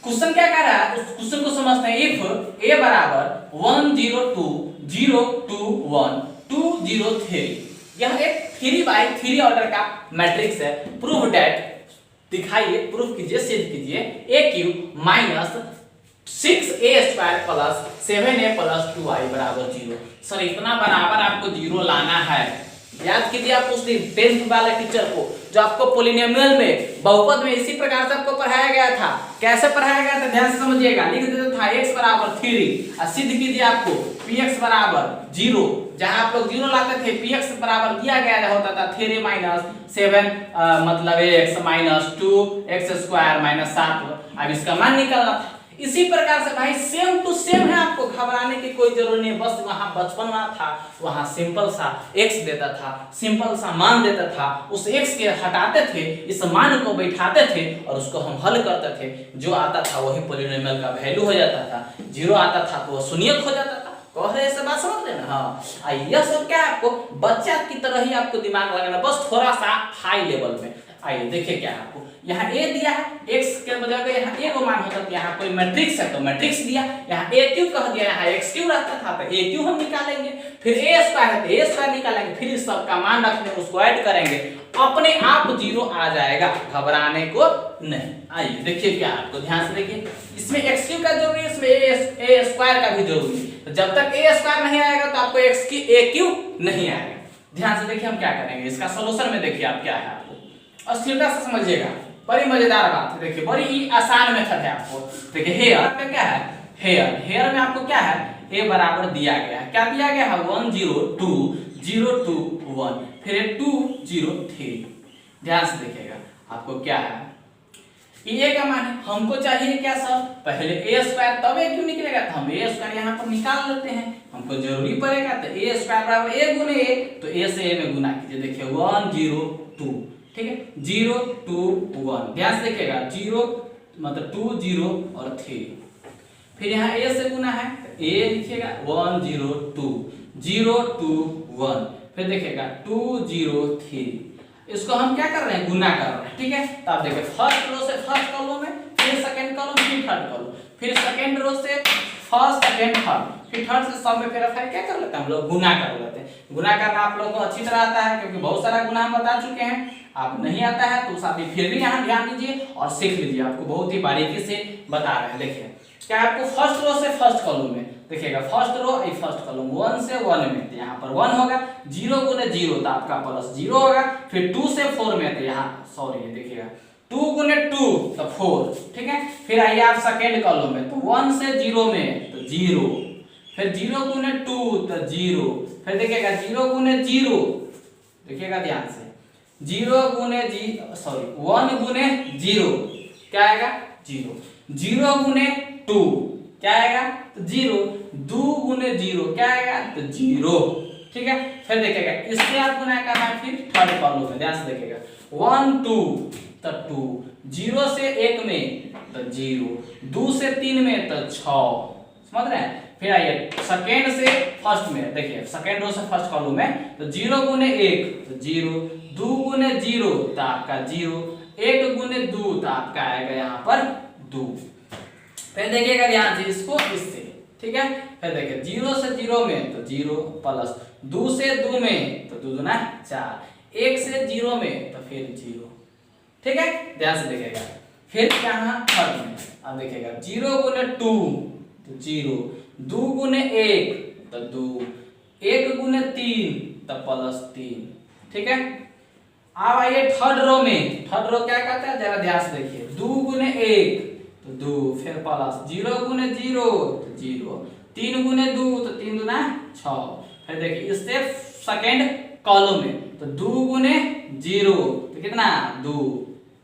क्वेश्चन, क्या कह रहा है उस क्वेश्चन को समझते हैं। इफ a बराबर 1 0 2 0 2 1 2 0 3, यह एक 3x3 ऑर्डर का मैट्रिक्स है। प्रूव दैट, दिखाइए, प्रूफ कीजिए, सिद्ध कीजिए a cube minus 6a square plus 7a plus 2i बराबर 0। सर इतना बराबर आपको 0 लाना है। याद कीजिए आप उस दिन 10th वाले टीचर को, जो आपको पॉलिनोमियल में बहुपद में इसी प्रकार से आपको पढ़ाया गया था। कैसे पढ़ाया गया था ध्यान से समझिएगा। लिख देता था x बराबर 3 और सिद्ध कीजिए आपको px बराबर 0। जहां आप लोग 0 लाते थे, px बराबर दिया गया होता था 3 माइनस 7 मतलब x minus 2x square minus 7। अब इसका मान निकालना था। इसी प्रकार से भाई सेम टू सेम है, आपको घबराने की कोई जरूरत नहीं। बस वहां बचपन में था, वहां सिंपल सा x देता था, सिंपल सा मान देता था, उस x के हटाते थे, इस मान को बैठाते थे और उसको हम हल करते थे। जो आता था वही पॉलिनोमियल का वैल्यू हो जाता था। 0 आता था तो वह शून्यक हो जाता था। कह रहे ऐसे बात समझ लेना। हाँ, यह सब क्या है, आपको बच्चा की तरह ही आपको दिमाग लगाना, बस थोड़ा सा हाई लेवल में। आइए देखिए क्या है, आपको यहाँ a दिया है, x के बजाय यहाँ a को मान होता है, यहाँ कोई मैट्रिक्स है तो मैट्रिक्स दिया, यहाँ a क्यूब कह दिया, यहाँ x क्यूब रहता था तो a क्यूब हम निकालेंगे, फिर a स्क्वायर है तो a स्क्वायर निकालेंगे, फिर इस सब का मान रखने उसको ऐड करेंगे, अपने आप 0 आ जाएगा, घबराने को नहीं। आइए देखिए क्या, आपको ध्यान से देखिए, इसमें x क्यूब का जरूरी है, इसमें a स्क्वायर का भी जरूरी है। तो जब तक a स्क्वायर नहीं आएगा तो आपको a क्यूब नहीं आएगा। ध्यान से देखिए हम क्या करेंगे, इसका सोल्यूशन में देखिए आप क्या है, आपको अस्थिरता से समझिएगा, बड़ी मजेदार बात है। देखिए बड़ी ही आसान मेथड है। आपको देखिए हेयर पे क्या है, हेयर में आपको क्या है, a बराबर दिया गया है, क्या दिया गया है 1 0 2 0 2 1, फिर 2 0 3। ध्यान से देखिएगा आपको क्या है, ये का मान है, हमको चाहिए क्या सर, पहले a स्क्वायर तब a क्यों निकलेगा, तो हम a स्क्वायर यहाँ पर निकाल लेते हैं, हमको जरूरी पड़ेगा। तो a स्क्वायर बराबर a गुने a, तो a से a में गुना कीजिए। देखिए 1 0 2, ठीक है, 0 2 1। ध्यान से देखिएगा 0 मतलब 2 0 और 3, फिर यहाँ a से गुना है तो a लिखिएगा 1 0 2 0 2 1, फिर देखिएगा 2 0 3। इसको हम क्या कर रहे हैं, गुना कर रहे हैं, ठीक है। तो आप देखिए फर्स्ट रो से फर्स्ट कॉलम में, फिर सेकंड कॉलम, फिर थर्ड कॉलम, फिर सेकंड रो से फर्स्ट सेकंड थर्ड, फिर थर्ड से सब में फिर क्या कर लेते हैं हम लोग, गुना कर लेते हैं। गुना करना आप लोगों को अच्छी तरह आता है, क्योंकि बहुत सारा गुना हम बता चुके हैं। आप नहीं आता है तो साथ ही फिर भी यहाँ ध्यान दीजिए और सीख लीजिए, आपको बहुत ही बारीकी से बता रहे हैं। देखिए क्या आपको फर्स्ट रो से फर्स्ट कॉलम में देखिएगा, फर्स्ट रो ये फर्स्ट कॉलम 1 से 1 में, तो यहाँ पर 1 होगा, 0 गुने 0 तो आपका प्लस 0 होगा, फिर 2 से 4 में, तो यहाँ सॉरी देखिएगा 2 गुने 2 तो 4, ठीक है। फिर आइए आप सेकेंड कॉलम में, तो 1 से 0 में तो 0, फिर 0 गुने 2 तो 0, फिर देखिएगा 0 गुने 0, देखिएगा ध्यान से 0 गुने 1 गुने 0 क्या आएगा 0, 0 गुने 2 क्या आएगा तो 0, 2 गुने 0 क्या आएगा तो 0, ठीक है। फिर देखिएगा इससे आप गुना करना है फिर थर्ड कॉलम में, ध्यान से देखिएगा 1 2 तो 2, 0 से 1 में तो 0, 2 से 3 में तो 6, समझ रहे हैं। फिर आइए सेकेंड से फर्स्ट में, देखिए सेकेंड रो से फर्स्ट कॉलम में तो 0 गुने 1 तो 0, 2 गुने 0 तो आपका 0, 1 गुने 2 तो आपका आएगा यहाँ पर 2। फिर देखिएगा ध्यान से इसको इससे, ठीक है। फिर देखिए 0 से 0 में तो 0 प्लस 2 से 2 में तो 2 दूना 4, 1 से 0 में तो फिर 0, ठीक है। ध्यान से देखिएगा फिर यहाँ थर्ड में अब देखिएगा 0 गुने 2 तो 0, 2 गुने 1 तो 2, 1 गुने 3 तो प्लस 3, ठीक है। अब आइए थर्ड रो में, थर्ड रो क्या कहता है जरा ध्यान से देखिए 2 गुने 1 तो 2, फिर प्लस 0 गुने 0 तो 0, 3 गुने 2 तो 3 दूना 6। फिर देखिए इससे सेकेंड कॉलम में तो 2 गुने 0 तो कितना 2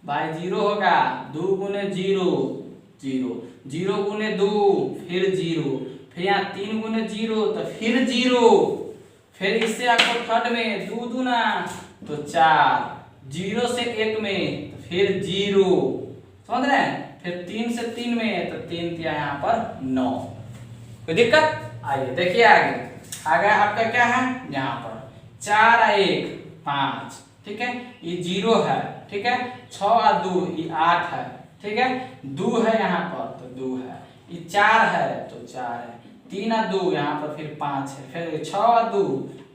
बाय 0 होगा, 2 गुने 0 0, 0 गुने 2 फिर 0, फिर यहाँ 3 गुने 0 तो फिर 0, फिर इससे आपको थर्ड में 2 दूना तो 4, 0 से 1 में तो फिर 0, समझ रहे हैं। फिर 3 से 3 में तो 3 दिया यहाँ पर 9, कोई दिक्कत। आइए देखिए आगे, आगे आपका क्या है यहाँ पर 4 और 1 5, ठीक है, ये 0 है, ठीक है। 6 और 2 ये 8 है, ठीक है। 2 है यहाँ पर तो 2 है, ये 4 है तो 4 है, 3 और 2 यहाँ पर फिर 5 है, फिर 6 और 2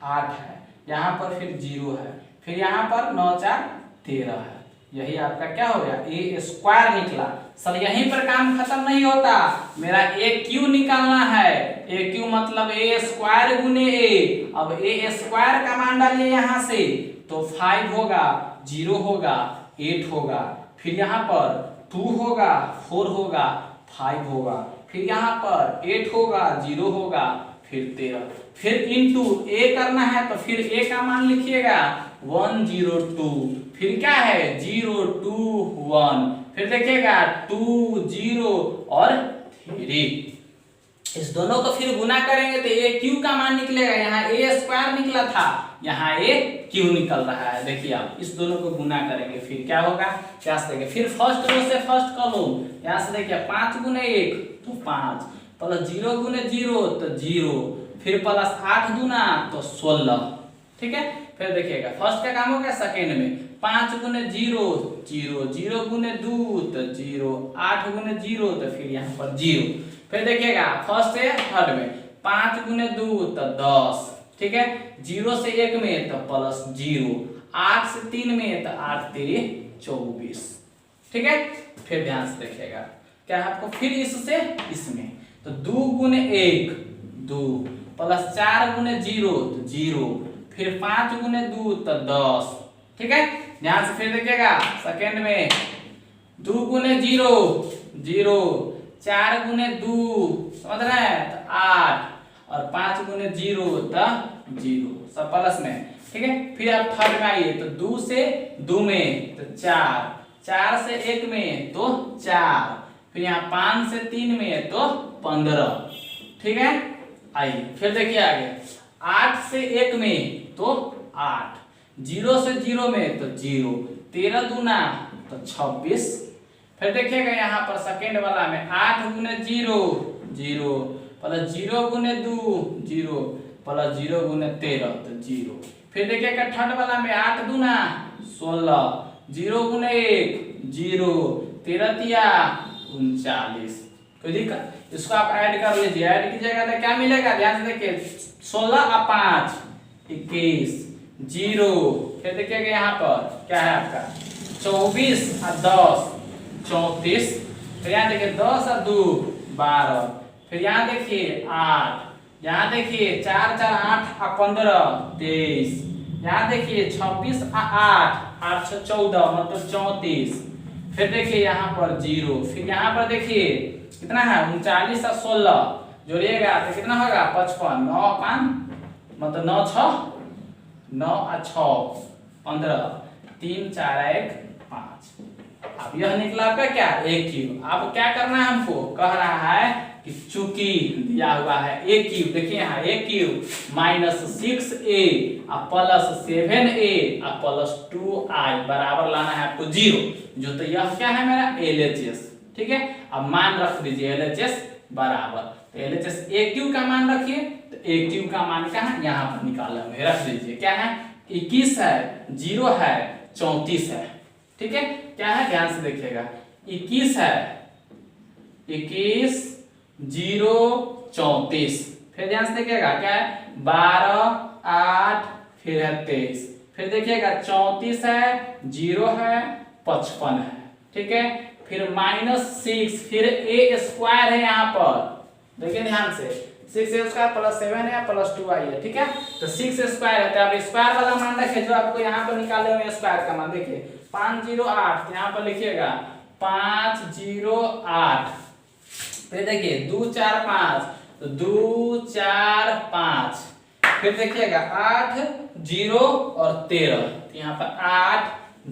8 है, यहाँ पर फिर 0 है, फिर यहाँ पर 9 4 13 है। यही आपका क्या हो गया ए स्क्वायर निकला। सर यहीं पर काम खत्म नहीं होता, मेरा ए क्यू निकालना है। ए क्यू मतलब ए स्क्वायर गुने ए। अब ए स्क्वायर का मान डालिए यहाँ से तो 5 होगा, 0 होगा, 8 होगा, फिर यहाँ पर 2 होगा, 4 होगा, 5 होगा, फिर यहाँ पर 8 होगा, 0 होगा, फिर 13, फिर इंटू ए करना है तो फिर ए का मान लिखिएगा 102, फिर क्या है 0 2 1, फिर देखिएगा 2 0 और 3। इस दोनों को फिर गुना करेंगे तो ए क्यू का मान निकलेगा। यहाँ ए स्क्वायर निकला था, यहाँ ए क्यू निकल रहा है। देखिए आप इस दोनों को गुना करेंगे फिर क्या होगा, क्या से देखिए फिर फर्स्ट रो से फर्स्ट कॉलम, यहाँ से देखिए 5 गुने 1 तो 5, प्लस 0 गुने 0 तो 0, फिर प्लस 8 दूना तो 16, ठीक है। फिर देखिएगा फर्स्ट का काम हो गया सेकेंड में 5 गुने 0 0, 0 गुने 2 तो 0, 8 गुने 0 तो फिर यहाँ पर 0। फिर देखिएगा फर्स्ट से थर्ड में 5 गुने 2 तो 10, ठीक है। 0 से 1 में तो प्लस 0, 8 से 3 में तो 8 3 24, ठीक है। फिर ध्यान से देखिएगा क्या है आपको, फिर इससे इसमें तो 2 गुने 1 2, प्लस 4 गुने 0 तो 0, फिर 5 गुने 2 तो 10, ठीक है। ध्यान से फिर देखिएगा सेकेंड में 2 गुने 0 0, 4 गुने 2 समझ रहे हैं तो 8, और 5 गुने 0 तो 0, सब प्लस में, ठीक है। फिर आप थर्ड में आइए तो 2 से 2 में तो 4, 4 से 1 में तो 4, फिर यहाँ 5 से 3 में तो 15, ठीक है। आइए फिर देखिए आगे 8 से 1 में तो 8, 0 से 0 में तो 0, 13 दूना तो 26। फिर देखिएगा यहाँ पर सेकेंड वाला में 8 गुने 0 0, प्लस 0 गुने 2 0, प्लस 0 गुने 13 तो 0। फिर देखिएगा थर्ड वाला में 8 दूना 16, 0 गुने 1 0, 13 तिया 39, कोई दिक्कत। इसको आप ऐड कर लीजिए, ऐड कीजिएगा तो क्या मिलेगा, ध्यान से देखिए 16 और 5 21 0, फिर देखिएगा यहाँ पर क्या है आपका 24 और 10 34, फिर यहाँ देखिए 10 और 2 12, फिर यहाँ देखिए 8, यहाँ देखिए 4 4 8 और 15 23, यहाँ देखिए 26 और 8 8 6 14 मतलब 34, फिर देखिए यहाँ पर 0, फिर यहाँ पर देखिए कितना है 39 और 16 जोड़िएगा तो कितना होगा 55, 9 5 मतलब 9 6 9 और 6 15, 3 4 1 5। अब यह निकला आपका क्या एक क्यू। अब क्या करना है हमको, कह रहा है कि चूंकि दिया हुआ है ए क्यूब, देखिए यहाँ a cube minus 6a plus 7a plus 2i बराबर लाना है आपको 0, जो तो यह क्या है मेरा LHS, ठीक है। अब मान रख दीजिए LHS बराबर, तो LHS ए क्यूब का मान रखिए, तो ए क्यूब का मान क्या है यहाँ पर निकाला हुआ है, रख दीजिए क्या है 21 है, 0 है, 34 है, ठीक है। क्या है ध्यान से देखिएगा, 21 है, 21 0 34, फिर ध्यान से देखिएगा क्या है 12 8 फिर है 23, फिर देखिएगा 34 है, 0 है, 55 है, ठीक है। फिर -6 फिर a स्क्वायर है यहाँ पर, देखिए ध्यान से 6a स्क्वायर प्लस 7 है प्लस 2i है, ठीक है। तो 6 स्क्वायर है, तो आप स्क्वायर वाला मान रखिए जो आपको यहाँ पर निकाले हुए स्क्वायर का मान, देखिए 508 यहाँ पर लिखिएगा 508, फिर देखिए 2 4 5 तो 2 4 5, फिर देखिएगा 8 0 और 13, तो यहाँ पर 8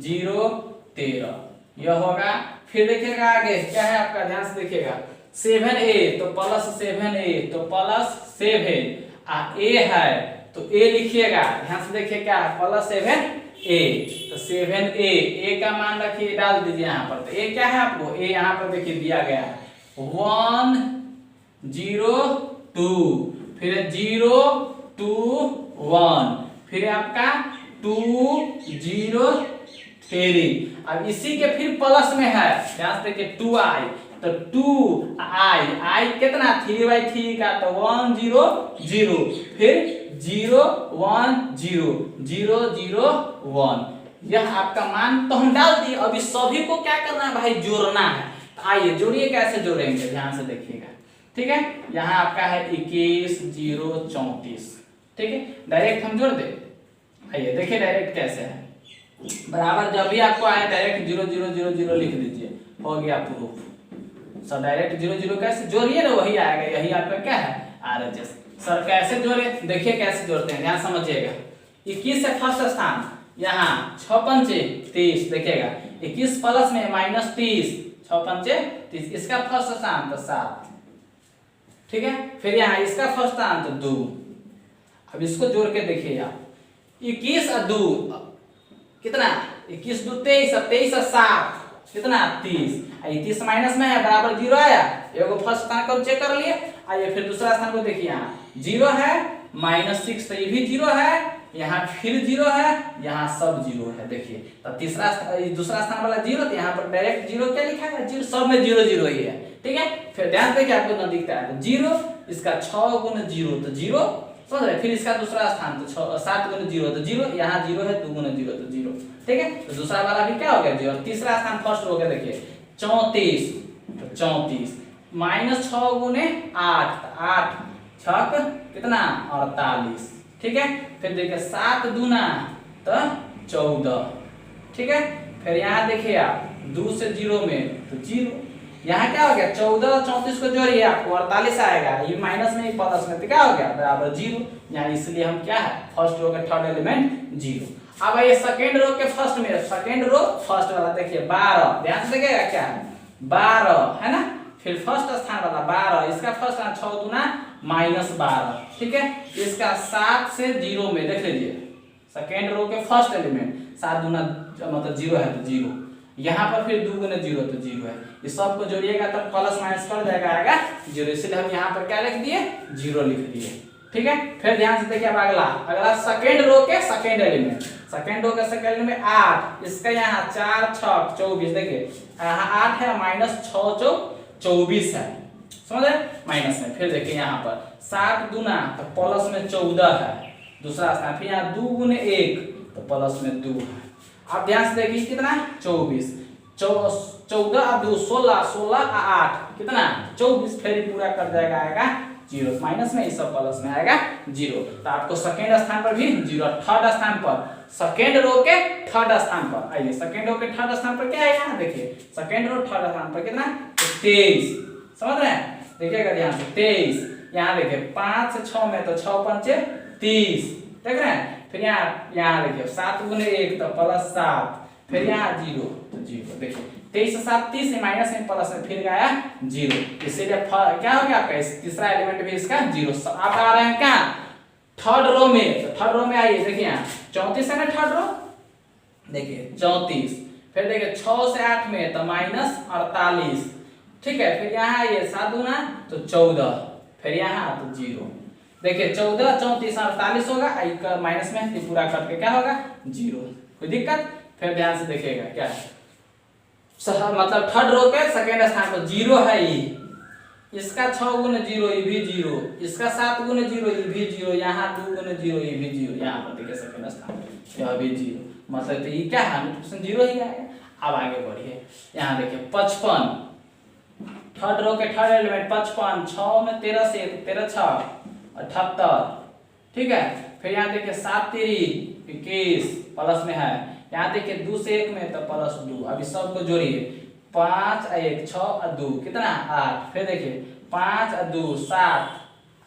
0 13 यह होगा। फिर देखिएगा आगे क्या है आपका, ध्यान से देखिएगा 7a तो प्लस 7a तो प्लस 7 a है तो a लिखिएगा, ध्यान से देखिए क्या है प्लस 7a, तो 7a a का मान रखिए डाल दीजिए यहाँ पर, तो a क्या है आपको a यहाँ पर देखिए दिया गया है 1 0 2, फिर 0 2 1, फिर आपका 2 0 3, अब इसी के फिर प्लस में है, ध्यान से देखिए 2i तो 2i कितना 3/3 का, तो 1 0 0, फिर 0 1 0 0 0 1, यह आपका मान तो हम डाल दिए। अभी सभी को क्या करना है भाई, जोड़ना है, तो आइए जोड़िए, कैसे जोड़ेंगे ध्यान से देखिएगा, ठीक है। यहाँ आपका है 21 0 34, ठीक है, डायरेक्ट हम जोड़ दे, आइए देखिए डायरेक्ट कैसे है, बराबर जब भी आपको आए डायरेक्ट 0 0 0 0 लिख दीजिए, हो गया प्रूफ। सर डायरेक्ट 0 0 कैसे जोड़िए ना, वही आएगा, यही आपका क्या है RHS। सर कैसे जोड़े, देखिए कैसे जोड़ते हैं, ध्यान समझिएगा। 21 से फर्स्ट स्थान यहाँ 6 पंचे 30, देखिएगा 21 प्लस में -30 6 पंचे 30, इसका फर्स्ट स्थान तो 7, ठीक है। फिर यहाँ इसका फर्स्ट स्थान तो 2, अब इसको जोड़ के देखिए आप 21 और 2 कितना 21 2 23 और 23 और 7 कितना 30, 30 माइनस में है बराबर 0 आया, एगो फर्स्ट स्थान को चेक कर लिए। आइए फिर दूसरा स्थान को देखिए, यहाँ 0 है -6 तो ये भी 0 है, यहाँ फिर 0 है, यहाँ सब 0 है, देखिए तो तीसरा दूसरा स्थान वाला 0, तो यहाँ पर डायरेक्ट 0 क्या लिखा है 0, सब में 0 0 ही है, ठीक है। फिर ध्यान देखिए आपको न दिखता है तो 0, इसका 6 गुना 0 तो 0, समझ रहे। फिर इसका दूसरा स्थान तो 7 गुना 0 तो 0, यहाँ 0 है 2 गुना 0 तो 0, ठीक है। तो दूसरा वाला भी क्या हो गया 0, तीसरा स्थान फर्स्ट हो गया, देखिए 34 तो 34 -6 गुने 8 तो 8 6 कितना 48, ठीक है। फिर देखिए 7 दूना तो 14, ठीक है। फिर यहाँ देखिए आप 2 से 0 में तो 0, यहाँ क्या हो गया 14 और 34 को जोड़िए आपको 48 आएगा, ये माइनस में प्लस में तो क्या हो गया बराबर 0, यहाँ इसलिए हम क्या है फर्स्ट रो के थर्ड एलिमेंट 0। अब आइए सेकेंड रो के फर्स्ट में, सेकेंड रो फर्स्ट वाला देखिए 12, ध्यान से देखिएगा क्या है 12 है ना, फिर फर्स्ट स्थान वाला 12, इसका फर्स्ट स्थान 6 दूना -12, ठीक है। इसका 7 से 0 में देख लीजिए, सेकेंड रो के फर्स्ट एलिमेंट 7 दूना मतलब 0 है तो 0, यहाँ पर फिर 2 गुना 0 तो 0 है, इस सब को जोड़िएगा तब प्लस माइनस कर जाएगा आएगा 0, इसलिए हम यहाँ पर क्या लिख दिए 0 लिख दिए, ठीक है। फिर ध्यान से देखिए अब अगला सेकेंड रो के सेकेंड एलिमेंट, सेकेंड रो के सेकेंड में 8, इसका यहाँ 4 6 24, देखिए यहाँ 8 है -6 24 है, समझ रहे माइनस में। फिर देखिए यहाँ पर 7 दूना तो प्लस में 14 है, दूसरा स्थान, फिर यहाँ 2 गुने 1 तो प्लस में 2 है। अब ध्यान से देखिए कितना 24 14 और 2 16 16 और 8 कितना 24, फिर पूरा कर जाएगा आएगा 0, माइनस में, इस सब प्लस में आएगा 0। तो आपको सेकेंड स्थान पर भी 0, थर्ड स्थान पर सेकेंड रो के थर्ड स्थान पर, आइए सेकेंड रो के थर्ड स्थान पर क्या है यहाँ देखिए, सेकेंड रो थर्ड स्थान पर कितना 23, समझ रहे हैं, देखिएगा ध्यान से 23, यहाँ देखिए 5 से 6 में तो 6 पंचे 30, देख रहे हैं। फिर यहाँ देखिए 7 गुने 1 तो +7, फिर यहाँ 0 तो 0, देखिए 23 से 7 30 माइनस में प्लस में फिर गया 0, इसीलिए क्या हो गया आपका तीसरा एलिमेंट भी इसका 0। आप आ रहे हैं क्या थर्ड रो में, तो थर्ड रो में आइए देखिए यहाँ 34 है ना थर्ड रो, देखिए 34, फिर देखिए 6 से 8 में तो माइनस 48, ठीक है, फिर यहाँ आइए 7 दूना तो 14, फिर यहाँ तो 0, देखिए 14 34 48 होगा, एक माइनस में पूरा करके क्या होगा 0, कोई दिक्कत। फिर ध्यान से देखिएगा क्या मतलब थर्ड रो पे सेकेंड स्थान पर 0 है ये, इसका 6 गुना 0 ये भी 0, इसका 7 गुना 0 ये भी 0, यहाँ 2 गुना 0 ये भी 0, यहाँ पर देखिए सेकेंड स्थान यह भी 0, मतलब तो ये क्या है 100% 0 ही आएगा। अब आगे बढ़िए, यहाँ देखिए 55, थर्ड रो के थर्ड एलिमेंट 55, 6 में 13 से 13 6 78, ठीक है, फिर यहाँ देखिए 7 3 21 प्लस में है, यहाँ देखिए 2 से 1 में तो प्लस 2, अभी सबको जोड़िए 5 1 6 और 2 कितना 8, फिर देखिए 5 और 2 7,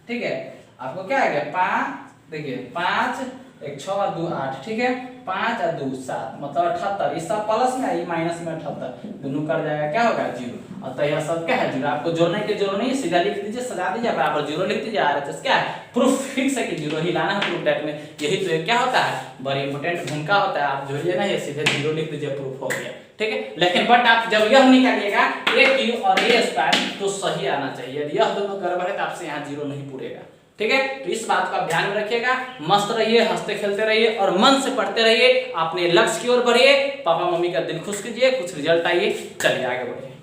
ठीक है, आपको क्या आ गया 5, देखिए 5 1 6 और 2 8, ठीक है, 5 और 2 7 मतलब 78, इस सब प्लस में आई माइनस में 78, दोनों कर जाएगा क्या होगा 0, और तो यह सब क्या है 0, आपको जोड़ने की जरूरत नहीं, सीधा लिख दीजिए सजा दीजिए बराबर 0 लिख दीजिए, RHS क्या है प्रूफ फिक्स है कि 0 ही लाना है प्रूफ डेट में, यही तो क्या होता है बड़ी इंपॉर्टेंट भूमिका होता है, आप जोड़िए ना ये सीधे 0 लिख दीजिए प्रूफ हो गया, ठीक है। लेकिन बट आप जब यह निकालिएगा a³ और a² तो सही आना चाहिए, यदि यह दोनों गड़बड़ है तो आपसे यहाँ 0 नहीं पूरेगा, ठीक है। तो इस बात का ध्यान में रखिएगा, मस्त रहिए, हंसते खेलते रहिए और मन से पढ़ते रहिए, अपने लक्ष्य की ओर बढ़िए, पापा मम्मी का दिल खुश कीजिए, कुछ रिजल्ट आइए। चलिए आगे बढ़िए।